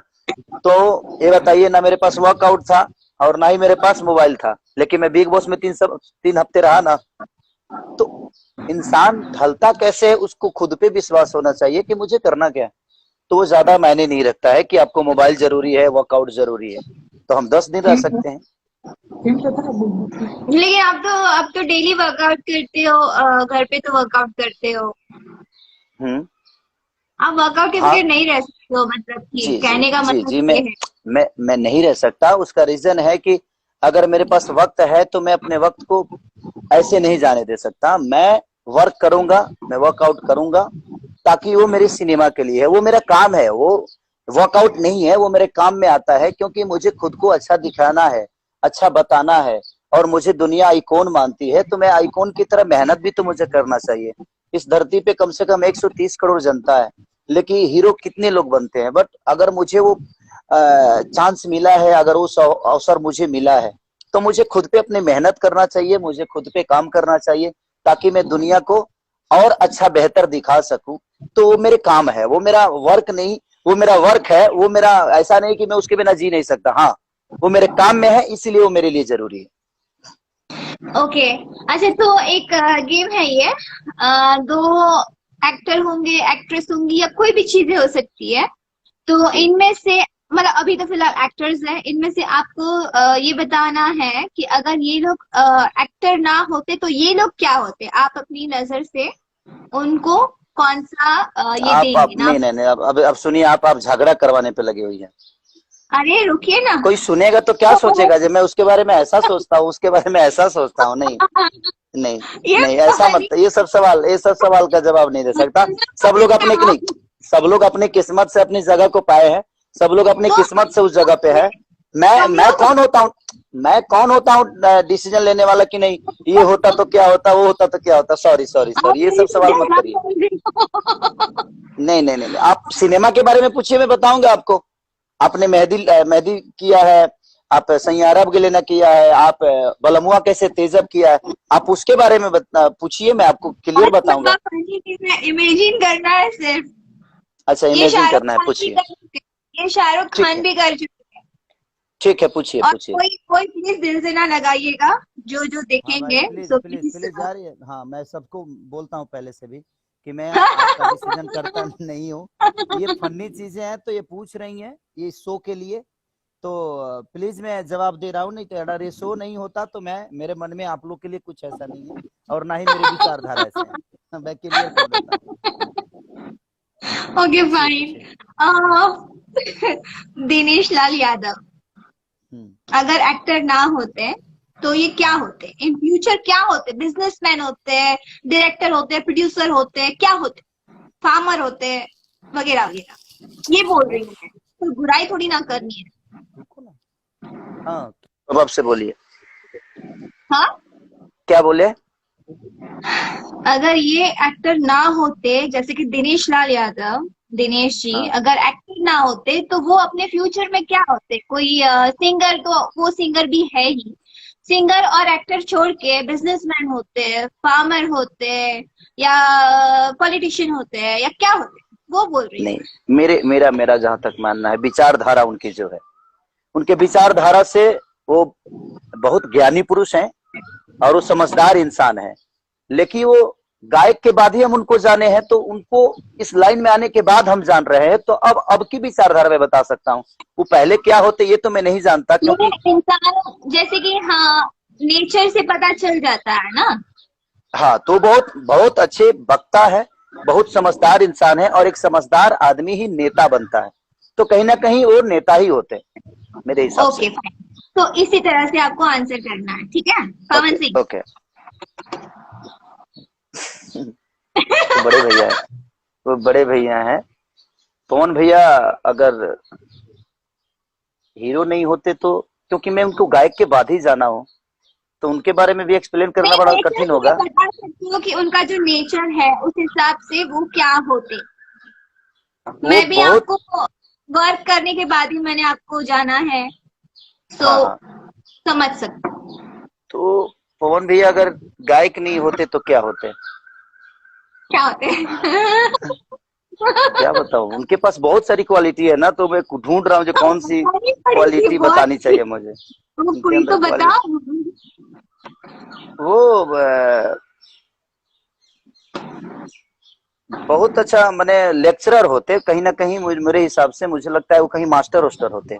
तो ये बताइए, ना मेरे पास वर्कआउट था और ना ही मेरे पास मोबाइल था, लेकिन मैं बिग बॉस में 3 हफ्ते रहा ना। तो इंसान ढलता कैसे है, उसको खुद पे विश्वास होना चाहिए कि मुझे करना क्या है। तो वो ज्यादा मायने नहीं रखता है कि आपको मोबाइल जरूरी है, वर्कआउट जरूरी है। तो हम 10 दिन रह सकते हैं। लेकिन आप तो डेली वर्कआउट करते हो, घर पे तो वर्कआउट करते हो। हम्म। आप वर्कआउट के हाँ। बगैर नहीं रह सकते हो, मतलब कि जी जी कहने का जी मतलब जी, ये है। मैं नहीं रह सकता। उसका रीजन है कि अगर मेरे पास वक्त है तो मैं अपने वक्त को ऐसे नहीं जाने दे सकता। मैं वर्क करूंगा, मैं वर्कआउट करूंगा, ताकि वो मेरी सिनेमा के लिए है, वो मेरा काम है। वो वर्कआउट नहीं है, वो मेरे काम में आता है, क्योंकि मुझे खुद को अच्छा दिखाना है, अच्छा बताना है, और मुझे दुनिया आइकॉन मानती है। तो मैं आइकॉन की तरह मेहनत भी तो मुझे करना चाहिए। इस धरती पे कम से कम 130 करोड़ जनता है, लेकिन हीरो कितने लोग बनते हैं। बट अगर मुझे वो चांस मिला है, अगर वो अवसर मुझे मिला है, तो मुझे खुद पे अपनी मेहनत करना चाहिए, मुझे खुद पे काम करना चाहिए, ताकि मैं दुनिया को और अच्छा बेहतर दिखा सकूं। तो वो मेरे काम है, वो मेरा वर्क नहीं, वो मेरा वर्क है। वो मेरा, ऐसा नहीं कि मैं उसके बिना जी नहीं सकता। हाँ, वो मेरे काम में है, इसलिए वो मेरे लिए जरूरी है। ओके। अच्छा, तो एक गेम है ये। दो एक्टर होंगे, एक्ट्रेस होंगी, या कोई भी चीजें हो सकती है। तो जी। इनमें से, मतलब अभी तो फिलहाल एक्टर्स हैं, इनमें से आपको ये बताना है कि अगर ये लोग एक्टर ना होते तो ये लोग क्या होते। आप अपनी नजर से उनको कौन सा ये आप देंगे नहीं नाम? नहीं नहीं, अब सुनिए, आप झगड़ा करवाने पे लगे हुई हैं। अरे रुकिए ना। कोई सुनेगा तो क्या तो सोचेगा, जब मैं उसके बारे में ऐसा सोचता हूँ, उसके बारे में ऐसा सोचता हूँ। नहीं नहीं ये नहीं, ऐसा मत, कहानी ये सब सवाल का जवाब नहीं दे सकता। सब लोग अपने नहीं, सब लोग अपनी किस्मत से अपनी जगह को पाए हैं। सब लोग अपनी वो किस्मत से उस जगह पे है। हम मैं लोग कौन होता हूँ, मैं कौन होता हूँ डिसीजन लेने वाला कि नहीं, ये होता तो क्या होता, वो होता तो क्या होता। सॉरी सॉरी आप सॉरी, ये सब मेरी सवाल मत जगह करिए। बोल रही हो। नहीं नहीं नहीं, आप सिनेमा के बारे में पूछिए, मैं बताऊंगा आपको। आपने मेहंदी किया है, आप सैयारा ने किया है, आप बलमुआ कैसे तेजब किया है, आप उसके बारे में पूछिए, मैं आपको क्लियर मतलब बताऊंगा। आप फनी चीज है, इमेजिन करना है सिर्फ। अच्छा, ये इमेजिन शाहरुख करना है, खान भी पूछिए। कर चुके ये शाहरुख ठीक खान है, भी कर चुके हैं। ठीक है, पूछिए और पूछिए। कोई कोई प्लीज दिल से ना लगाइएगा, जो जो हाँ भाई, देखेंगे please so please please. Please यार, हाँ, मैं सबको बोलता हूँ पहले से भी कि मैं आपका डिसीजन करता नहीं हूँ। ये फनी चीजें हैं तो ये पूछ रही हैं, ये शो के लिए। तो प्लीज मैं जवाब दे रहा हूँ, नहीं तो अगर ये शो नहीं होता तो मैं, मेरे मन में आप लोग के लिए कुछ ऐसा नहीं है, और ना ही मेरे विचारधारा ऐसे हैं। मैं क्लियर कर देता हूँ। ओके पूछिए फाइन। पूछिए। दिनेश लाल यादव हम्म। अगर एक्टर ना होते तो ये क्या होते, इन फ्यूचर क्या होते? बिजनेसमैन होते, डायरेक्टर होते, प्रोड्यूसर होते, क्या होते? फार्मर होते, वगैरह वगैरह। ये बोल रही हूँ मैं, तो बुराई थोड़ी ना करनी है। रुको ना। हाँ, अब आपसे बोलिए, हाँ, क्या बोले? अगर ये एक्टर ना होते, जैसे कि दिनेश लाल यादव, दिनेश जी हाँ, अगर एक्टर ना होते तो वो अपने फ्यूचर में क्या होते? कोई सिंगर, तो वो सिंगर भी है ही। सिंगर और एक्टर छोड़ के बिजनेसमैन होते, फार्मर होते, या पॉलिटिशियन होते, या क्या होते? वो बोल रही हूँ नहीं, मैं। मेरे मेरा मेरा जहां तक मानना है, विचारधारा उनकी जो है, उनके विचारधारा से वो बहुत ज्ञानी पुरुष हैं और वो समझदार इंसान है। लेकिन वो गायक के बाद ही हम उनको जाने हैं, तो उनको इस लाइन में आने के बाद हम जान रहे हैं। तो अब की विचारधारा में बता सकता हूँ, वो पहले क्या होते ये तो मैं नहीं जानता, ये क्योंकि इंसान जैसे कि, हाँ, नेचर से पता चल जाता है ना। हाँ, तो बहुत बहुत अच्छे वक्ता है, बहुत समझदार इंसान है, और एक समझदार आदमी ही नेता बनता है। तो कहीं ना कहीं वो नेता ही होते हैं मेरे हिसाब से। ओके फाइन, तो इसी तरह से आपको आंसर करना है, ठीक है ओके पवन सिंह? ओके। वो बड़े भैया है, वो बड़े भैया हैं। पवन भैया अगर हीरो नहीं होते तो, क्योंकि मैं उनको गायक के बाद ही जाना हूँ, तो उनके बारे में भी एक्सप्लेन करना मैं बड़ा नेचर कठिन से मैं होगा। बता सकती हूँ कि उनका जो नेचर है उस हिसाब से वो क्या होते। वो मैं भी बहुत, आपको वर्क करने के बाद ही मैंने आपको जाना है, तो हाँ हाँ, समझ सकते हो। तो पवन भैया अगर गायक नहीं होते तो क्या होते? क्या होते हैं? क्या बताऊं, उनके पास बहुत सारी क्वालिटी है ना, तो मैं ढूंढ रहा हूँ जो कौन सी बतानी पड़ेगी क्वालिटी बहुत बतानी सी। चाहिए मुझे वो उनके कोई अंदर तो क्वालिटी। बताओ। वो बहुत अच्छा मैंने लेक्चरर होते कहीं ना कहीं, मेरे हिसाब से मुझे लगता है वो कहीं मास्टर वोस्टर होते।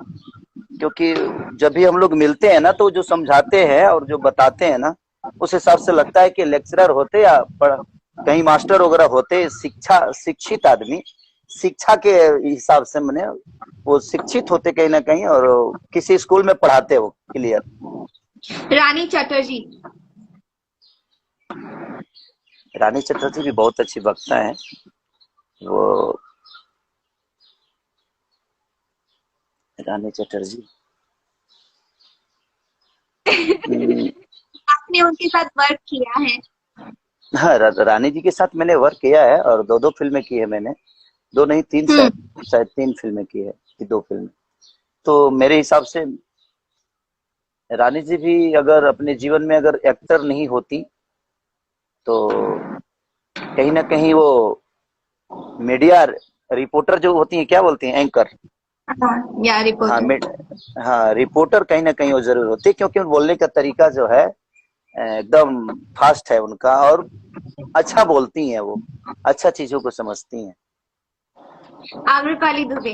क्योंकि जब भी हम लोग मिलते हैं ना, तो जो समझाते हैं और जो बताते हैं ना, उस हिसाब से लगता है कि लेक्चरर होते या कहीं मास्टर वगैरह होते, शिक्षित आदमी, शिक्षा के हिसाब से मैंने, वो शिक्षित होते कहीं ना कहीं, और किसी स्कूल में पढ़ाते हो क्लियर। रानी चटर्जी। रानी चटर्जी भी बहुत अच्छी वक्ता है वो, रानी चटर्जी। हम्म, आपने उनके साथ वर्क किया है? हाँ, रानी जी के साथ मैंने वर्क किया है, और दो दो फिल्में की है मैंने। दो नहीं, तीन, शायद हम्म। शायद तीन फिल्में की है, कि दो फिल्में। तो मेरे हिसाब से रानी जी भी अगर अपने जीवन में अगर एक्टर नहीं होती, तो कहीं ना कहीं वो मीडिया रिपोर्टर जो होती है, क्या बोलती हैं, एंकर। हाँ, या हाँ, रिपोर्टर। हाँ, रिपोर्टर कहीं ना कहीं वो जरूर होती है, क्योंकि बोलने का तरीका जो है एकदम फास्ट है उनका, और अच्छा बोलती हैं वो, अच्छा चीजों को समझती हैं। आम्रपाली दुबे।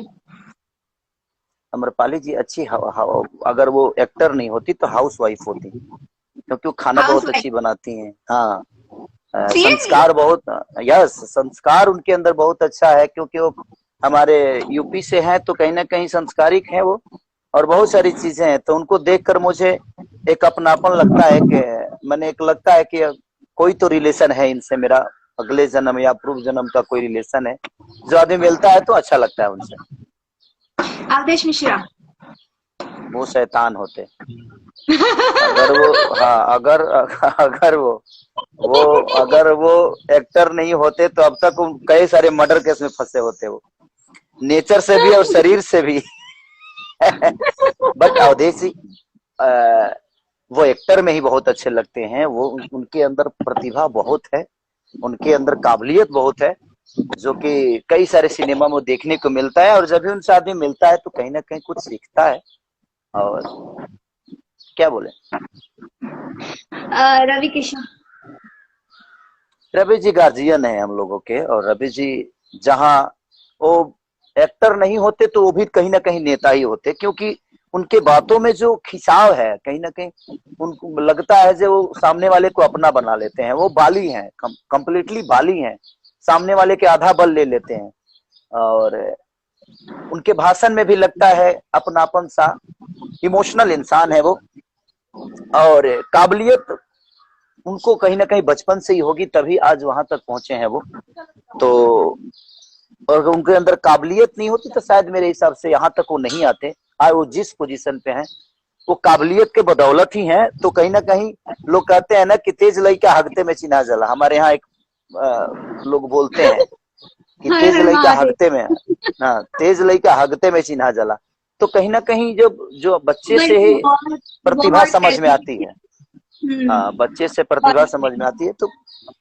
अम्रपाली जी अच्छी अगर वो एक्टर नहीं होती तो हाउस वाइफ होती, क्योंकि वो खाना हाउस बहुत वाइफ। अच्छी बनाती हैं। हाँ, सीरियसली? संस्कार बहुत, यस, संस्कार उनके अंदर बहुत अच्छा है, क्योंकि वो हमारे यूपी से हैं, तो कहीं ना कहीं संस्कारिक हैं वो, और बहुत सारी चीजें हैं। तो उनको देखकर मुझे एक अपनापन लगता है, कि मैंने एक लगता है कि कोई तो रिलेशन है इनसे मेरा, अगले जन्म या पूर्व जन्म का कोई रिलेशन है। जो आदमी मिलता है तो अच्छा लगता है उनसे। अवधेश मिश्रा। वो शैतान होते अगर वो, हाँ, अगर अगर वो अगर वो एक्टर नहीं होते तो अब तक वो कई सारे मर्डर केस में फंसे होते वो, नेचर से भी और शरीर से भी। बट अवधेश जी वो एक्टर में ही बहुत अच्छे लगते हैं। वो उनके अंदर प्रतिभा बहुत है, उनके अंदर काबिलियत बहुत है, जो कि कई सारे सिनेमा में देखने को मिलता है, और जब भी उनसे आदमी मिलता है तो कहीं ना कहीं कुछ सीखता है। और क्या बोले, रवि किशन। रवि जी गार्जियन है हम लोगों के, और रवि जी जहाँ वो एक्टर नहीं होते तो वो भी कहीं ना कहीं नेता ही होते, क्योंकि उनके बातों में जो खिंचाव है, कहीं ना कहीं उनको लगता है जो वो सामने वाले को अपना बना लेते हैं। वो बाली हैं, कंप्लीटली बाली हैं, सामने वाले के आधा बल ले लेते हैं। और उनके भाषण में भी लगता है अपनापन सा, इमोशनल इंसान है वो। और काबिलियत उनको कहीं ना कहीं बचपन से ही होगी, तभी आज वहां तक पहुंचे हैं वो। तो और उनके अंदर काबिलियत नहीं होती तो शायद मेरे हिसाब से यहाँ तक वो नहीं आते। आज वो जिस पोजीशन पे हैं वो काबिलियत के बदौलत ही हैं। तो कहीं ना कहीं लोग कहते हैं ना कि तेज लइका हगते में चिन्हा जला। हमारे यहाँ एक लोग बोलते हैं कि तेज लइका हगते में, हाँ, तेज लइका हगते में चिन्हा जला। तो कहीं ना कहीं जो बच्चे से ही प्रतिभा समझ में आती है, हाँ, बच्चे से प्रतिभा समझ में आती है। तो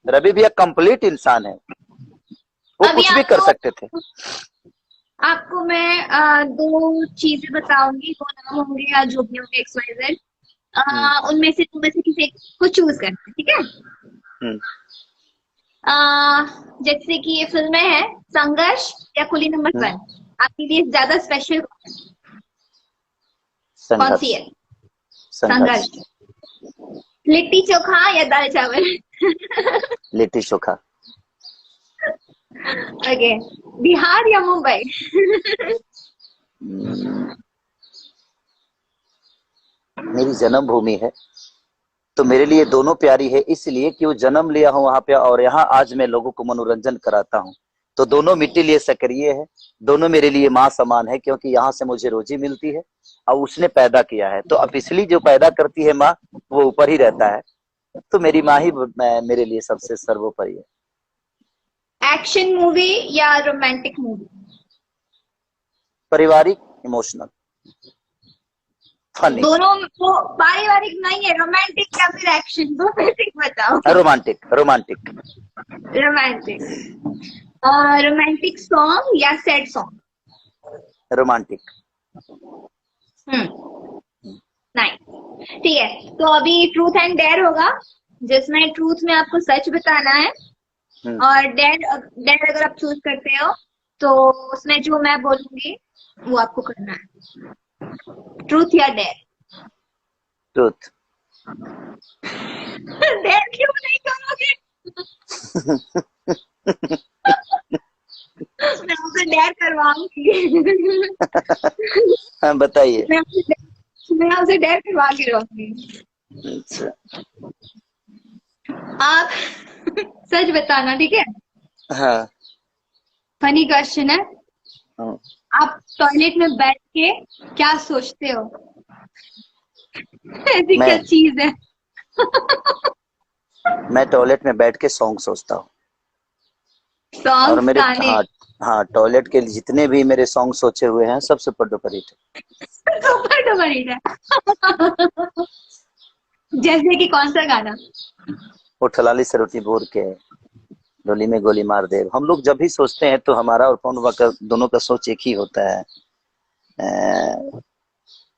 रवि भैया कंप्लीट इंसान है, वो कुछ भी कर सकते थे। आपको मैं दो चीजें बताऊंगी, दो नाम होंगे या जो भी होंगे XYZ, उनमें से तुम में से किसी एक को चूज करना, ठीक है? जैसे कि ये फिल्में हैं संघर्ष या कुली नंबर 1, आपके लिए ज्यादा स्पेशल कौन सी है? संघर्ष। लिट्टी चोखा या दाल चावल? लिट्टी चोखा। ओके, बिहार या मुंबई? मेरी जन्मभूमि है तो मेरे लिए दोनों प्यारी है, इसलिए कि वो जन्म लिया हूँ वहां पे और यहाँ आज मैं लोगों को मनोरंजन कराता हूँ। तो दोनों मिट्टी लिए सक्रिय है, दोनों मेरे लिए माँ समान है, क्योंकि यहाँ से मुझे रोजी मिलती है और उसने पैदा किया है। तो अब इसलिए जो पैदा करती है माँ, वो ऊपर ही रहता है। तो मेरी माँ ही मेरे लिए सबसे सर्वोपरि है। एक्शन मूवी या रोमांटिक मूवी? पारिवारिक, इमोशनल, फनी। दोनों वो पारिवारिक नहीं है, रोमांटिक या फिर एक्शन, दो में से बताओ। Romantic, romantic. Romantic. Romantic song या सैड सॉन्ग? रोमांटिक। नाइस, ठीक है। तो अभी ट्रूथ एंड डेयर होगा, जिसमें ट्रूथ में आपको सच बताना है और डेयर अगर आप चूज करते हो तो उसमें जो मैं बोलूंगी वो आपको करना है। ट्रूथ या डेयर? ट्रूथ। डेयर क्यों नहीं करोगे? मैं आपसे डेयर करवाऊंगी। हाँ, बताइए। मैं आपसे डेयर करवा के रहूंगी। अच्छा, आप सच बताना, ठीक है? हाँ। फनी क्वेश्चन है। हाँ। आप टॉयलेट में बैठ के क्या सोचते हो? ऐसी क्या चीज है? मैं टॉयलेट में बैठ के सॉन्ग सोचता हूँ। और मेरे, हाँ, टॉयलेट के जितने भी मेरे सॉन्ग सोचे हुए हैं सब सुपर डुपर हिट है। सुपर डुपर हिट है। जैसे कि कौन सा गाना? वो ठलाली से रोटी बोर के, डोली में गोली मार दे। हम लोग जब भी सोचते हैं तो हमारा और पौनवा का दोनों का सोच एक ही होता है।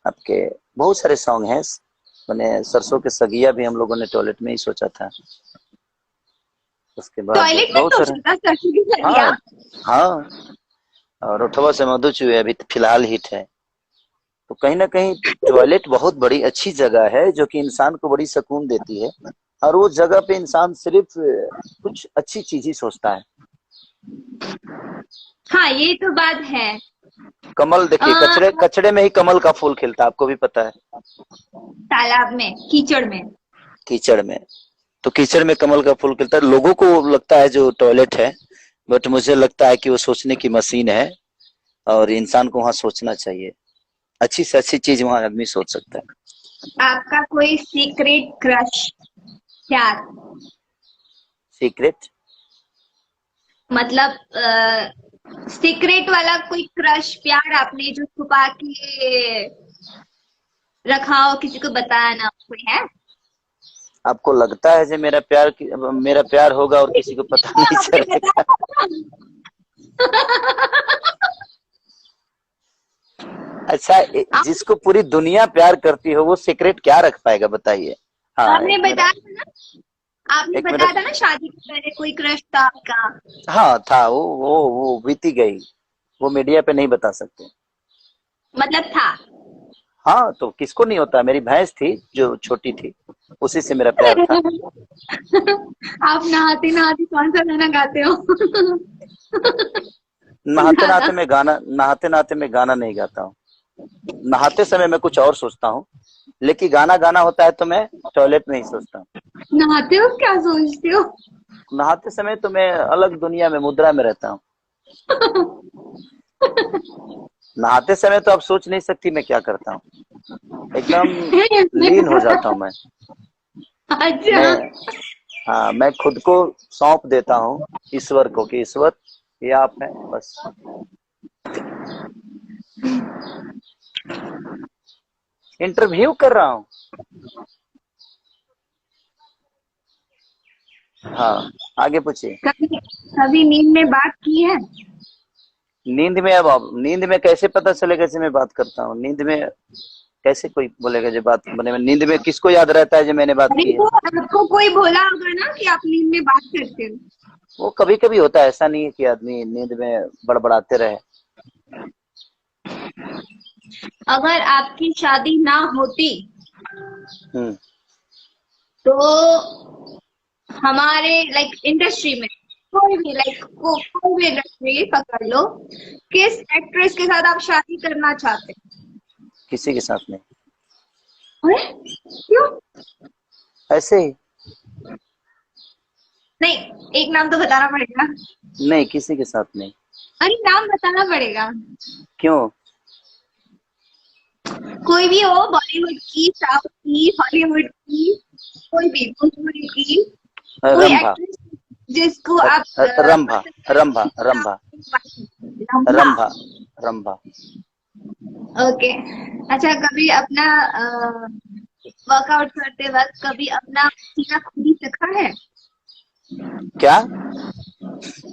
आपके बहुत सारे सॉन्ग हैं, मैंने सरसों के सगिया भी हम लोगों ने टॉयलेट में ही सोचा था। उसके बाद टॉयलेट में सोचा था सरसों की सगिया? हाँ, और उठवा से मधु चुए अभी फिलहाल हिट है। तो कहीं ना कहीं टॉयलेट बहुत बड़ी अच्छी जगह है जो कि इंसान को बड़ी सुकून देती है, और वो जगह पे इंसान सिर्फ कुछ अच्छी चीज ही सोचता है। हाँ, ये तो बात है। कमल देखिए, कचड़े में ही कमल का फूल खिलता है, आपको भी पता है। तालाब में, कीचड़ में। कीचड़ में, तो कीचड़ में कमल का फूल खिलता है। लोगों को लगता है जो टॉयलेट है, बट मुझे लगता है कि वो सोचने की मशीन है और इंसान को वहां सोचना चाहिए। अच्छी से अच्छी चीज वहां आदमी सोच सकता है। आपका कोई सीक्रेट क्रश? प्यार? सीक्रेट मतलब सीक्रेट वाला कोई क्रश, प्यार आपने जो छुपा के रखा हो, किसी को बताया ना, कोई है? आपको लगता है जो मेरा प्यार होगा और किसी को पता नहीं चलेगा? अच्छा, जिसको पूरी दुनिया प्यार करती हो वो सीक्रेट क्या रख पाएगा, बताइए। हाँ, आपने बताया था ना, शादी के पहले कोई क्रश था आपका? हाँ था, वो बीती गई, वो मीडिया पे नहीं बता सकते। मतलब था? हाँ, तो किसको नहीं होता। मेरी भैंस थी जो छोटी थी, उसी से मेरा प्यार था। आप नहाते नहाते कौन सा गाना गाते हो? नहाते ज्यादा। नहाते नहाते मैं गाना नहीं गाता हूँ। नहाते समय मैं कुछ और सोचता हूँ, लेकिन गाना गाना होता है तो मैं टॉयलेट में ही सोचता हूँ। नहाते हो क्या सोचते हो? नहाते समय तो मैं अलग दुनिया में, मुद्रा में रहता हूँ। नहाते समय तो आप सोच नहीं सकती मैं क्या करता हूँ, एकदम लीन हो जाता हूँ मैं। अच्छा। मैं हाँ, मैं खुद को सौंप देता हूँ ईश्वर को कि ईश्वर ये आप हैं बस। इंटरव्यू कर रहा हूँ। हाँ, आगे पूछिए। कभी कभी नींद में बात की है? नींद में कैसे पता चलेगा जैसे मैं बात करता हूँ? नींद में कैसे कोई बोलेगा जो बात बने में? नींद में किसको याद रहता है जो मैंने बात अरे की है? तो आपको कोई बोला होगा ना कि आप नींद में बात करते हो। वो कभी कभी होता है, ऐसा नहीं है कि आदमी नींद में बड़बड़ाते रहे। अगर आपकी शादी ना होती हम्म। तो हमारे लाइक इंडस्ट्री में कोई भी कोई भी इंडस्ट्री पकड़ लो, किस एक्ट्रेस के साथ आप शादी करना चाहते किसी के साथ नहीं। हैं? अरे क्यों? ऐसे ही। नहीं, एक नाम तो बताना पड़ेगा। नहीं, किसी के साथ नहीं। अरे नाम बताना पड़ेगा। क्यों? कोई भी हो, बॉलीवुड की, साउथ की, हॉलीवुड की, कोई भी भोजपुरी की, कोई रंभा। एक्ट्रेस जिसको आप रंभा। पसंद रंभा। रंभा। करते हो। लंबा। रंभा। रंभा। ओके। अच्छा, कभी अपना वर्कआउट करते वक्त कभी अपना पसीना खुद ही चखा है? क्या?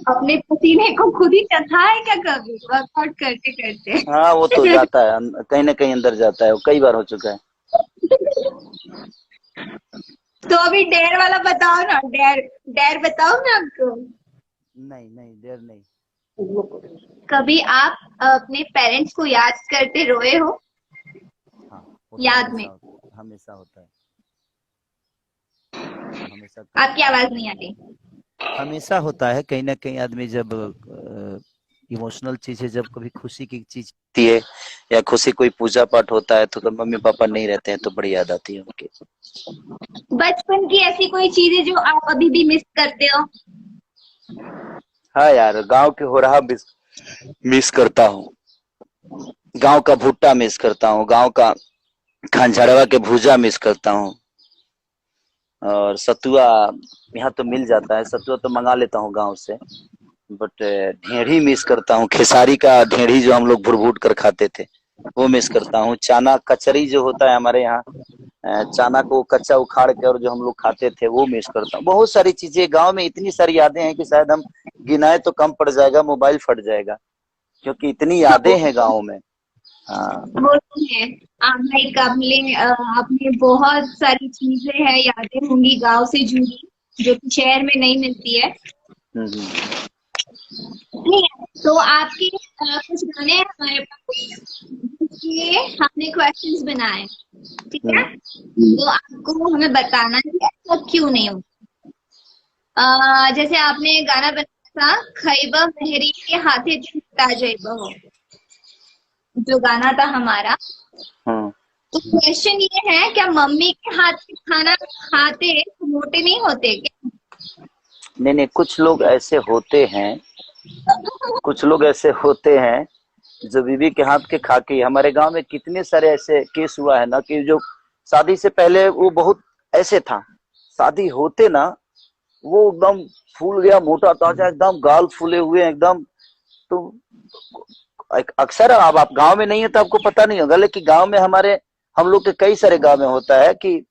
अपने पसीने को खुद ही चखा है क्या कभी वर्कआउट करते हाँ, वो तो करते? जाता है, कहीं ना कहीं अंदर जाता है, वो कई बार हो चुका है। तो अभी डेयर वाला बताओ ना, डेयर डेयर बताओ ना आपको। नहीं नहीं, देर नहीं। कभी आप अपने पेरेंट्स को याद करते रोए हो? हाँ, वो तो याद में? हमेशा होता है। हमेशा आपकी आवाज नहीं आ रही। हमेशा होता है, कहीं ना कहीं आदमी जब इमोशनल चीजें, जब कभी खुशी की चीज होती है या खुशी कोई पूजा पाठ होता है तो मम्मी पापा नहीं रहते हैं तो बड़ी याद आती है उनकी। बचपन की ऐसी कोई चीजें जो आप अभी भी मिस करते हो? हाँ यार, गांव के हो रहा मिस करता हूँ। गांव का भुट्टा मिस करता हूँ, गांव का खंजरवा के भूजा मिस करता हूँ। और सतुआ यहाँ तो मिल जाता है, सतुआ तो मंगा लेता हूँ गांव से। बट ढेढ़ी मिस करता हूँ, खेसारी का ढेढ़ी जो हम लोग भुट कर खाते थे वो मिस करता हूँ। चाना कचरी जो होता है हमारे यहाँ, चाना को कच्चा उखाड़ के और जो हम लोग खाते थे वो मिस करता हूँ। बहुत सारी चीजें गांव में, इतनी सारी यादें हैं कि शायद हम गिनाए तो कम पड़ जाएगा, मोबाइल फट जाएगा, क्योंकि इतनी हाँ, यादें हैं गाँव में। हाँ। वो तो है। लाइक आपने बहुत सारी चीजें हैं, यादें होंगी गांव से जुड़ी जो कि शहर में नहीं मिलती है। हम्म। ठीक है, तो आपके कुछ गाने हैं हमारे पास जिसके हमने क्वेश्चंस बनाए, ठीक है? हम्म। तो आपको हमें बताना है कि ऐसा क्यों नहीं हो। जैसे आपने गाना बनाया था, खैबर मेहरी के हाथे छूटा जैब हो, जो गाना था हमारा। हम्म। तो क्वेश्चन ये है, क्या मम्मी के हाथ से खाना खाते तो मोटे नहीं होते क्या? नहीं नहीं, कुछ लोग ऐसे होते हैं जो बीवी के हाथ के खा के। हमारे गांव में कितने सारे ऐसे केस हुआ है ना कि जो शादी से पहले वो बहुत ऐसे था, शादी होते ना वो एकदम फूल गया, मोटा ताजा, एकदम गाल फूले हुए एकदम। तो अक्सर, अब आप गांव में नहीं है तो आपको पता नहीं होगा, लेकिन गांव में हम लोग के कई सारे गांव में होता है कि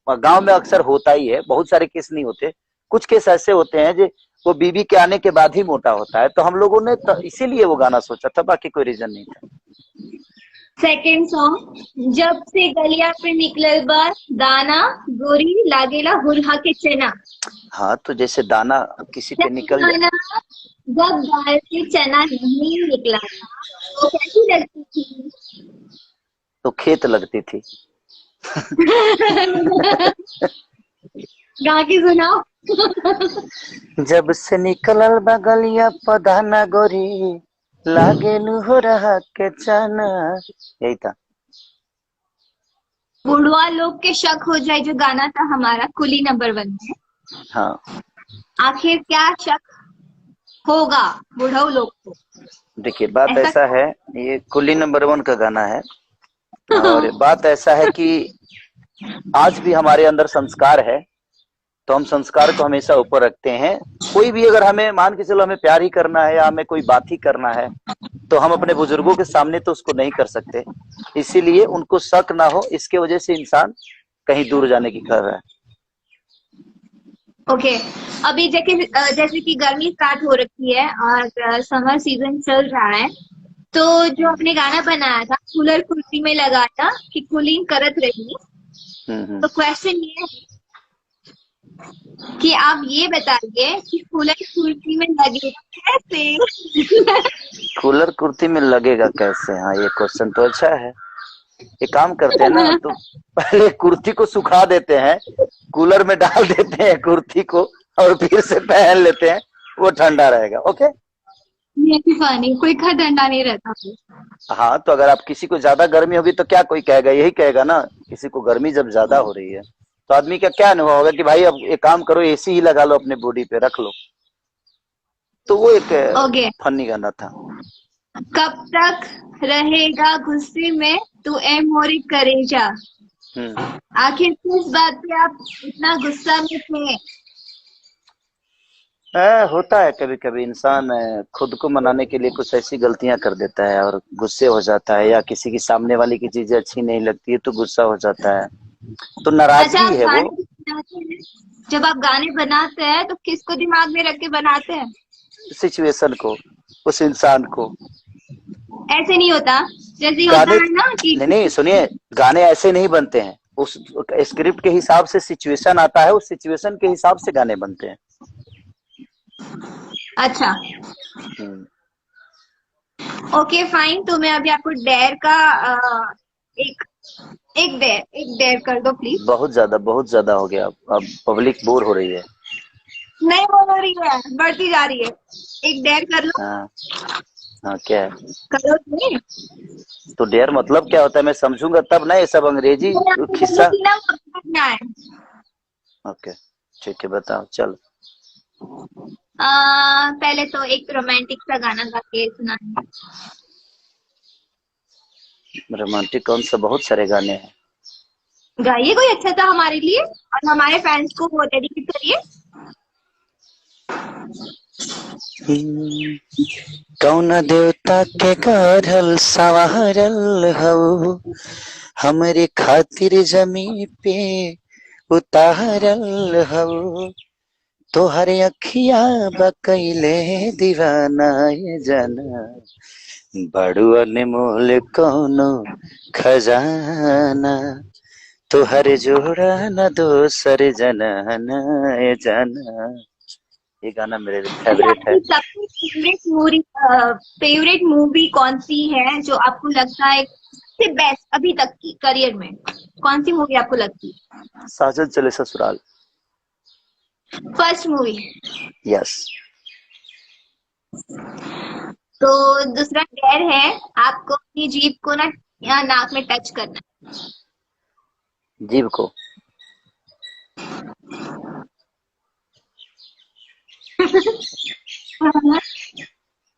गांव में अक्सर होता ही है। बहुत सारे केस नहीं होते, कुछ केस ऐसे होते हैं जो वो बीवी के आने के बाद ही मोटा होता है। तो हम लोगों ने तो इसीलिए वो गाना सोचा था, बाकी कोई रीजन नहीं था। सेकंड सॉन्ग, जब से गलिया पे निकलल बा दाना, गोरी लागेला हुरहा के चना। हाँ, तो जैसे दाना किसी पे जब निकल जाए दाना, जब दाल से चना नहीं निकला था तो कैसी लगती थी? तो खेत लगती थी। गा के सुनाओ। जब से निकलल बगलिया पदाना गोरी, लागे नु हो रहा के जाना, यही था। बुढ़वा लोग के शक हो जाए जो गाना था हमारा कुली नंबर 1 में, हाँ आखिर क्या शक होगा बुढ़ऊ लोग को? देखिए बात ऐसा ऐसा है, ये कुली नंबर 1 का गाना है। और बात ऐसा है कि आज भी हमारे अंदर संस्कार है, तो हम संस्कार को हमेशा ऊपर रखते हैं। कोई भी अगर हमें मान के चलो हमें प्यार ही करना है या हमें कोई बात ही करना है, तो हम अपने बुजुर्गों के सामने तो उसको नहीं कर सकते। इसीलिए उनको शक ना हो, इसके वजह से इंसान कहीं दूर जाने की कर रहा है। ओके अभी जैसे कि गर्मी स्टार्ट हो रखी है और समर सीजन चल रहा है, तो जो आपने गाना बनाया था कूलर कुर्सी में लगा था कि कूलिंग करत रही, तो क्वेश्चन ये है कि आप ये बताइए कि कूलर कुर्सी में लगेगा कैसे? कूलर कुर्ती में लगेगा कैसे? हाँ ये क्वेश्चन तो अच्छा है। एक काम करते हैं ना, तो पहले कुर्ती को सुखा देते हैं, कूलर में डाल देते हैं कुर्ती को, और फिर से पहन लेते हैं, वो ठंडा रहेगा। ओके ये भी फनी, कोई ठंडा नहीं रहता। हाँ, तो अगर आप किसी को ज्यादा गर्मी होगी तो क्या कोई कहेगा? यही कहेगा ना, किसी को गर्मी जब ज्यादा हो रही है तो आदमी का क्या अनुभव होगा कि भाई अब एक काम करो, एसी ही लगा लो, अपने बॉडी पे रख लो। तो वो एक ओके फनी गाना था। कब तक रहेगा गुस्से में तू ए मोरी करेजा? आखिर किस बात पे आप इतना गुस्सा में थे? होता है कभी कभी इंसान खुद को मनाने के लिए कुछ ऐसी गलतियां कर देता है और गुस्से हो जाता है, या किसी की सामने वाली की चीजें अच्छी नहीं लगती है तो गुस्सा हो जाता है, तो अच्छा नाराजगी है वो। जब आप गाने बनाते हैं तो किसको दिमाग में रख के बनाते हैं? सिचुएशन को, उस इंसान को। ऐसे नहीं होता जैसे होता है ना कि नहीं सुनिए, गाने ऐसे नहीं बनते हैं, उस स्क्रिप्ट के हिसाब से सिचुएशन आता है, उस सिचुएशन के हिसाब से गाने बनते हैं। अच्छा ओके फाइन, तो मैं अभी आपको डेयर का एक डेयर कर दो प्लीज। बहुत ज्यादा हो गया, अब पब्लिक बोर हो रही है। नहीं बोल रही है, बढ़ती जा रही है। एक डेयर कर लो। हाँ क्या है? करो नहीं तो डेयर मतलब क्या होता है, मैं समझूंगा तब ना, ये सब अंग्रेजी खिस्सा। ओके ठीक है, बताओ चलो। पहले तो एक रोमांटिक सा गाना गा के सुनाना। रोमांटिक कौन सा? बहुत सारे गाने हैं। गाइए कोई अच्छा सा हमारे लिए और हमारे फैंस को वो डेडिकेट करिए। कौन देवता के गढ़ल सवारल हो, हमरे खातिर जमी पे उतारल हो, तोहर अखिया बकैले दीवाना ये जाना, बड़ू अनमोल कोनो खजाना, तोहर जोड़ा न दोसर जनाना ये जाना। ये गाना मेरे फेवरेट है। सबसे फेवरेट मूवी कौन सी है जो आपको लगता है सबसे बेस्ट अभी तक की करियर में? कौन सी मूवी आपको लगती है? साजन चले ससुराल। First movie. यस। तो दूसरा डेयर है, आपको अपनी जीभ को ना यहाँ नाक में टच करना है। जीभ को?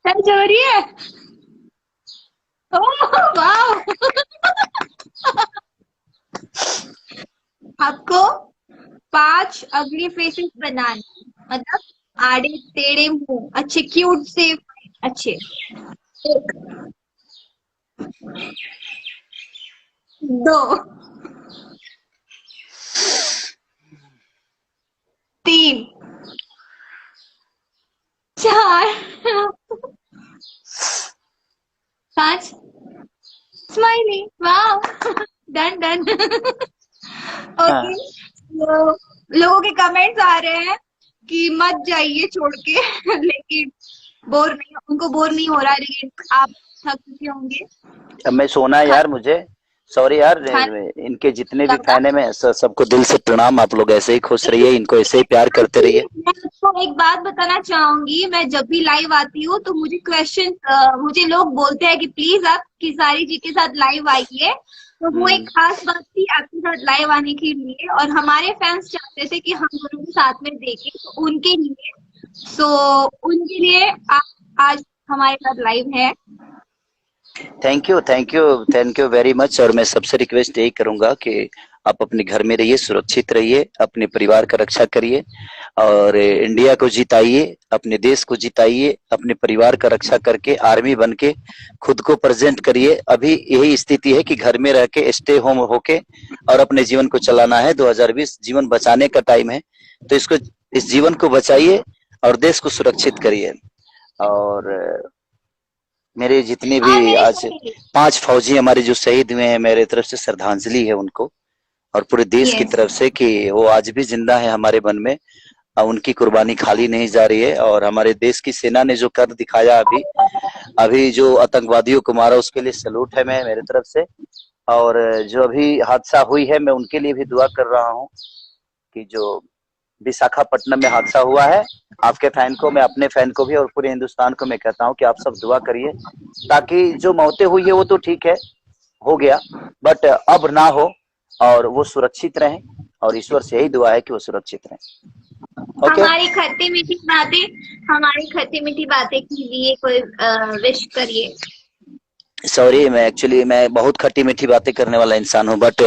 टच हो रही है? ओह वाह आपको 5 अगली फेसेस बनाने, मतलब आड़े टेढ़े मुंह, अच्छे क्यूट से अच्छे। 1 2 3 4 5 स्माइली। वाह डन डन। ओके लोगों के कमेंट्स आ रहे हैं कि मत जाइए छोड़ के लेकिन उनको बोर नहीं हो रहा है, लेकिन आप थक चुके होंगे। अब मैं सोना है यार, मुझे सॉरी यार, हाँ, इनके जितने भी लगा। फैन है, मैं सबको दिल से प्रणाम। आप लोग ऐसे ही खुश रहिए, इनको ऐसे ही प्यार करते रहिए। मैं आपको एक बात बताना चाहूंगी, मैं जब भी लाइव आती हूँ तो मुझे लोग बोलते हैं कि प्लीज आप किसारी जी के साथ लाइव आइए। तो वो एक हम्म। खास बात थी आपके साथ लाइव आने के लिए, और हमारे फैंस चाहते थे कि हम दोनों को साथ में देखें, तो उनके लिए आप आज हमारे साथ लाइव है। Thank you, thank you, thank you very much. और मैं सबसे रिक्वेस्ट यही करूंगा कि आप अपने घर में रहिए, सुरक्षित रहिए, अपने परिवार का रक्षा करिए और इंडिया को जिताइए, अपने देश को जिताइए, अपने परिवार का रक्षा करके आर्मी बन के खुद को प्रेजेंट करिए। अभी यही स्थिति है कि घर में रह के स्टे होम होके और अपने जीवन को चलाना है। 2020 जीवन बचाने का टाइम है, तो इस जीवन को बचाइए और देश को सुरक्षित करिए। और मेरे जितने और भी मेरे आज सारे 5 फौजी हमारे जो शहीद हुए हैं, मेरे तरफ से श्रद्धांजलि है उनको और पूरे देश की यस, तरफ से कि वो आज भी जिंदा है हमारे मन में। उनकी कुर्बानी खाली नहीं जा रही है। और हमारे देश की सेना ने जो कर दिखाया अभी अभी जो आतंकवादियों को मारा, उसके लिए सैल्यूट है मैं मेरे तरफ से। और जो अभी हादसा हुई है, मैं उनके लिए भी दुआ कर रहा हूँ कि जो विशाखापट्टनम में हादसा हुआ है, आपके फैन को, मैं अपने फैन को भी और पूरे हिंदुस्तान को मैं कहता हूँ कि आप सब दुआ करिए, ताकि जो मौतें हुई है वो तो ठीक है, हो गया, बट अब ना हो और वो सुरक्षित रहें। और ईश्वर से यही दुआ है कि वो सुरक्षित रहें। ओके। हमारी खट्टी मीठी बातें के लिए कोई विश करिए। सॉरी, मैं बहुत खट्टी मीठी बातें करने वाला इंसान हूँ, बट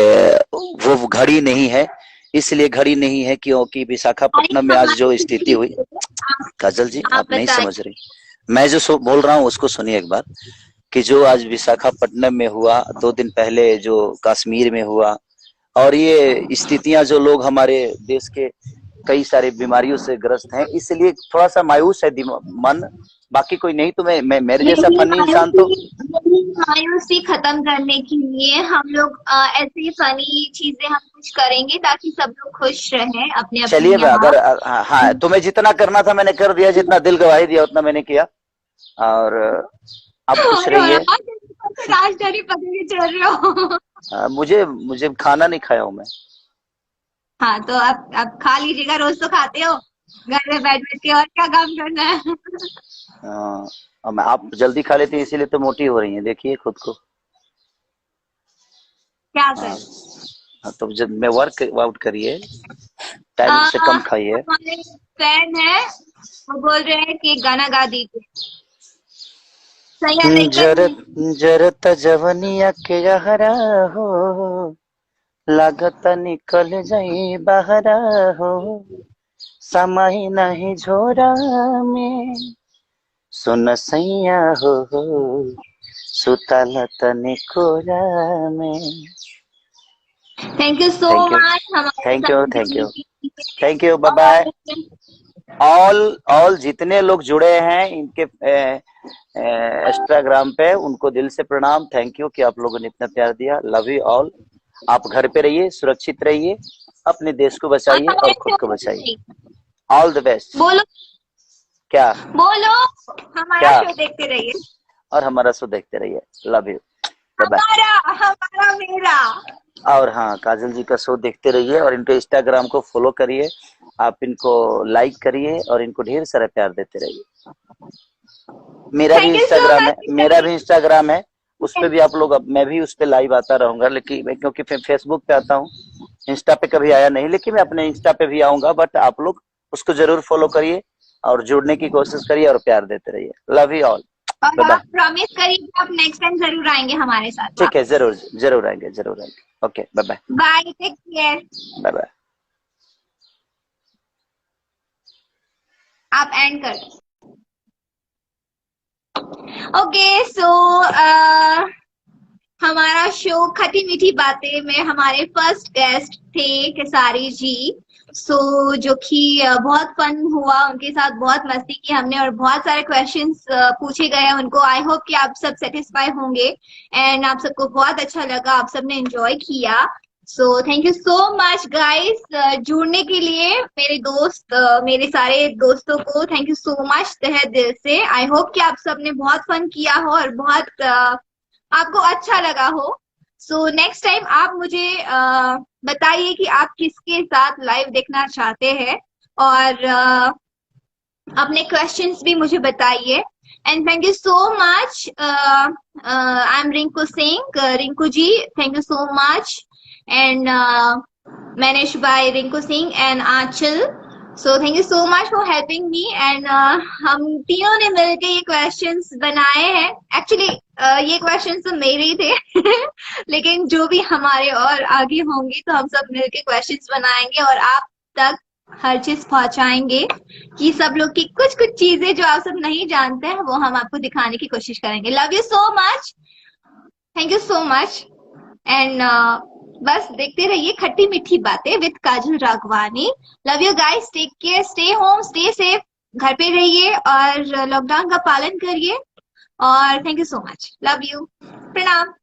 वो घड़ी नहीं है, इसलिए घड़ी नहीं है क्योंकि अरे विशाखापट्टनम में आज जो हमारी स्थिति हुई। काजल जी, आप आप नहीं बताइए। समझ रही। मैं जो बोल रहा हूँ उसको सुनिए एक बार, कि जो आज विशाखापट्टनम में हुआ, 2 दिन पहले जो कश्मीर में हुआ, और ये स्थितियां जो लोग हमारे देश के कई सारे बीमारियों से ग्रस्त हैं, इसलिए थोड़ा सा मायूस है मन। बाकी कोई नहीं, तो मैं मेरे जैसा यही फनी इंसान तो। मायूसी खत्म करने के लिए हम लोग ऐसी फनी चीजें हम कुछ करेंगे ताकि सब लोग खुश रहें अपने अपने चलिए, यहाँ। अगर हाँ, तुम्हें जितना करना था मैंने कर दिया, जितना दिल गवाही दिया उतना मैंने किया। और आप खुश और रहिए। राजधानी पकड़ के चल रहे हो। मुझे मुझे खाना नहीं खाया हूँ मैं। हाँ, तो अब खा लीजिएगा, रोज तो खाते हो घर में बैठ बैठ के, और क्या काम करना है। आप जल्दी खा लेती हैं, इसीलिए तो मोटी हो रही हैं, देखिए खुद को। क्या हाँ, कर तो जब मैं वर्क आउट करिए, टाइम से कम खाइए। हमारे फैन है, वो बोल रहे हैं कि गाना गा दीजिए। सही है, जरत लेकिन जरत जवनिया के यहरा हो, लागत निकल जाई बहरा हो, समय नहीं झोरा में, सुन सैया हो, सुतल तने कोरा में। Thank you so thank you, much हमारे थैंक यू, साथ थैंक जुड़ने यू, के लिए। Thank you, bye bye. और ऑल जितने लोग जुड़े हैं इनके इंस्टाग्राम पे, उनको दिल से प्रणाम, थैंक यू कि आप लोगों ने इतना प्यार दिया। Love you all. आप घर पे रहिए, सुरक्षित रहिए, अपने देश को बचाइए और हमारे खुद शो को को बचाइए। नहीं, ऑल द बेस्ट। बोलो क्या? बोलो, हमारा क्या? शो देखते रहिए। और हमारा शो देखते रहिए। Love you, bye bye. हमारा हमारा मेरा। और हाँ, काजल जी का शो देखते रहिए और इनके इंस्टाग्राम को फॉलो करिए, आप इनको लाइक करिए और इनको ढेर सारा प्यार देते रहिए। थैंक यू सो मेरा मच। भी इंस्टाग्राम है, उस पे भी आप लोग, मैं भी उस पे लाइव आता रहूंगा, लेकिन मैं क्योंकि फेसबुक पे आता हूँ, इंस्टा पे कभी आया नहीं, लेकिन मैं अपने इंस्टा पे भी आऊंगा। बट आप लोग उसको जरूर फॉलो करिए और जुड़ने की कोशिश करिए और प्यार देते रहिए। लव यू ऑल, और बाय बाय। आप प्रॉमिस करिए कि आप नेक्स्ट टाइम जरूर आएंगे हमारे साथ ठीक है, वापस। जरूर जरूर आएंगे, जरूर आएंगे। Okay, bye bye, bye, take care. Bye bye. आप एंड कर। ओके, सो हमारा शो खट्टी मीठी बातें में हमारे फर्स्ट गेस्ट थे खेसारी जी। जो कि बहुत फन हुआ, उनके साथ बहुत मस्ती की हमने और बहुत सारे क्वेश्चंस पूछे गए हैं उनको। आई होप कि आप सब सेटिस्फाई होंगे एंड आप सबको बहुत अच्छा लगा, आप सबने एंजॉय किया। Thank you so much guys जुड़ने के लिए। मेरे सारे दोस्तों को थैंक यू सो मच तहे दिल से। आई होप कि आप सबने बहुत फन किया हो और बहुत आपको अच्छा लगा हो। सो नेक्स्ट टाइम आप मुझे बताइए कि आप किसके साथ लाइव देखना चाहते हैं, और अपने क्वेश्चंस भी मुझे बताइए। And thank you so much. I am Rinku Singh, Rinku ji, thank you so much. And manage by Rinku Singh and Anchal. So thank you so much for helping me. And हम तीनों ने मिलके ये क्वेश्चंस बनाए हैं। एक्चुअली ये क्वेश्चंस तो मेरे ही थे लेकिन जो भी हमारे और आगे होंगे तो हम सब मिलके क्वेश्चंस बनाएंगे और आप तक हर चीज पहुंचाएंगे कि सब लोग की कुछ कुछ चीजें जो आप सब नहीं जानते हैं वो हम आपको दिखाने की कोशिश करेंगे। Love you so much, thank you so much. And बस देखते रहिए Khatti Meethi Baatein with Kajal Raghwani. Love you guys, take care, stay home, stay safe, घर पे रहिए और लॉकडाउन का पालन करिए। और thank you so much, love you, प्रणाम।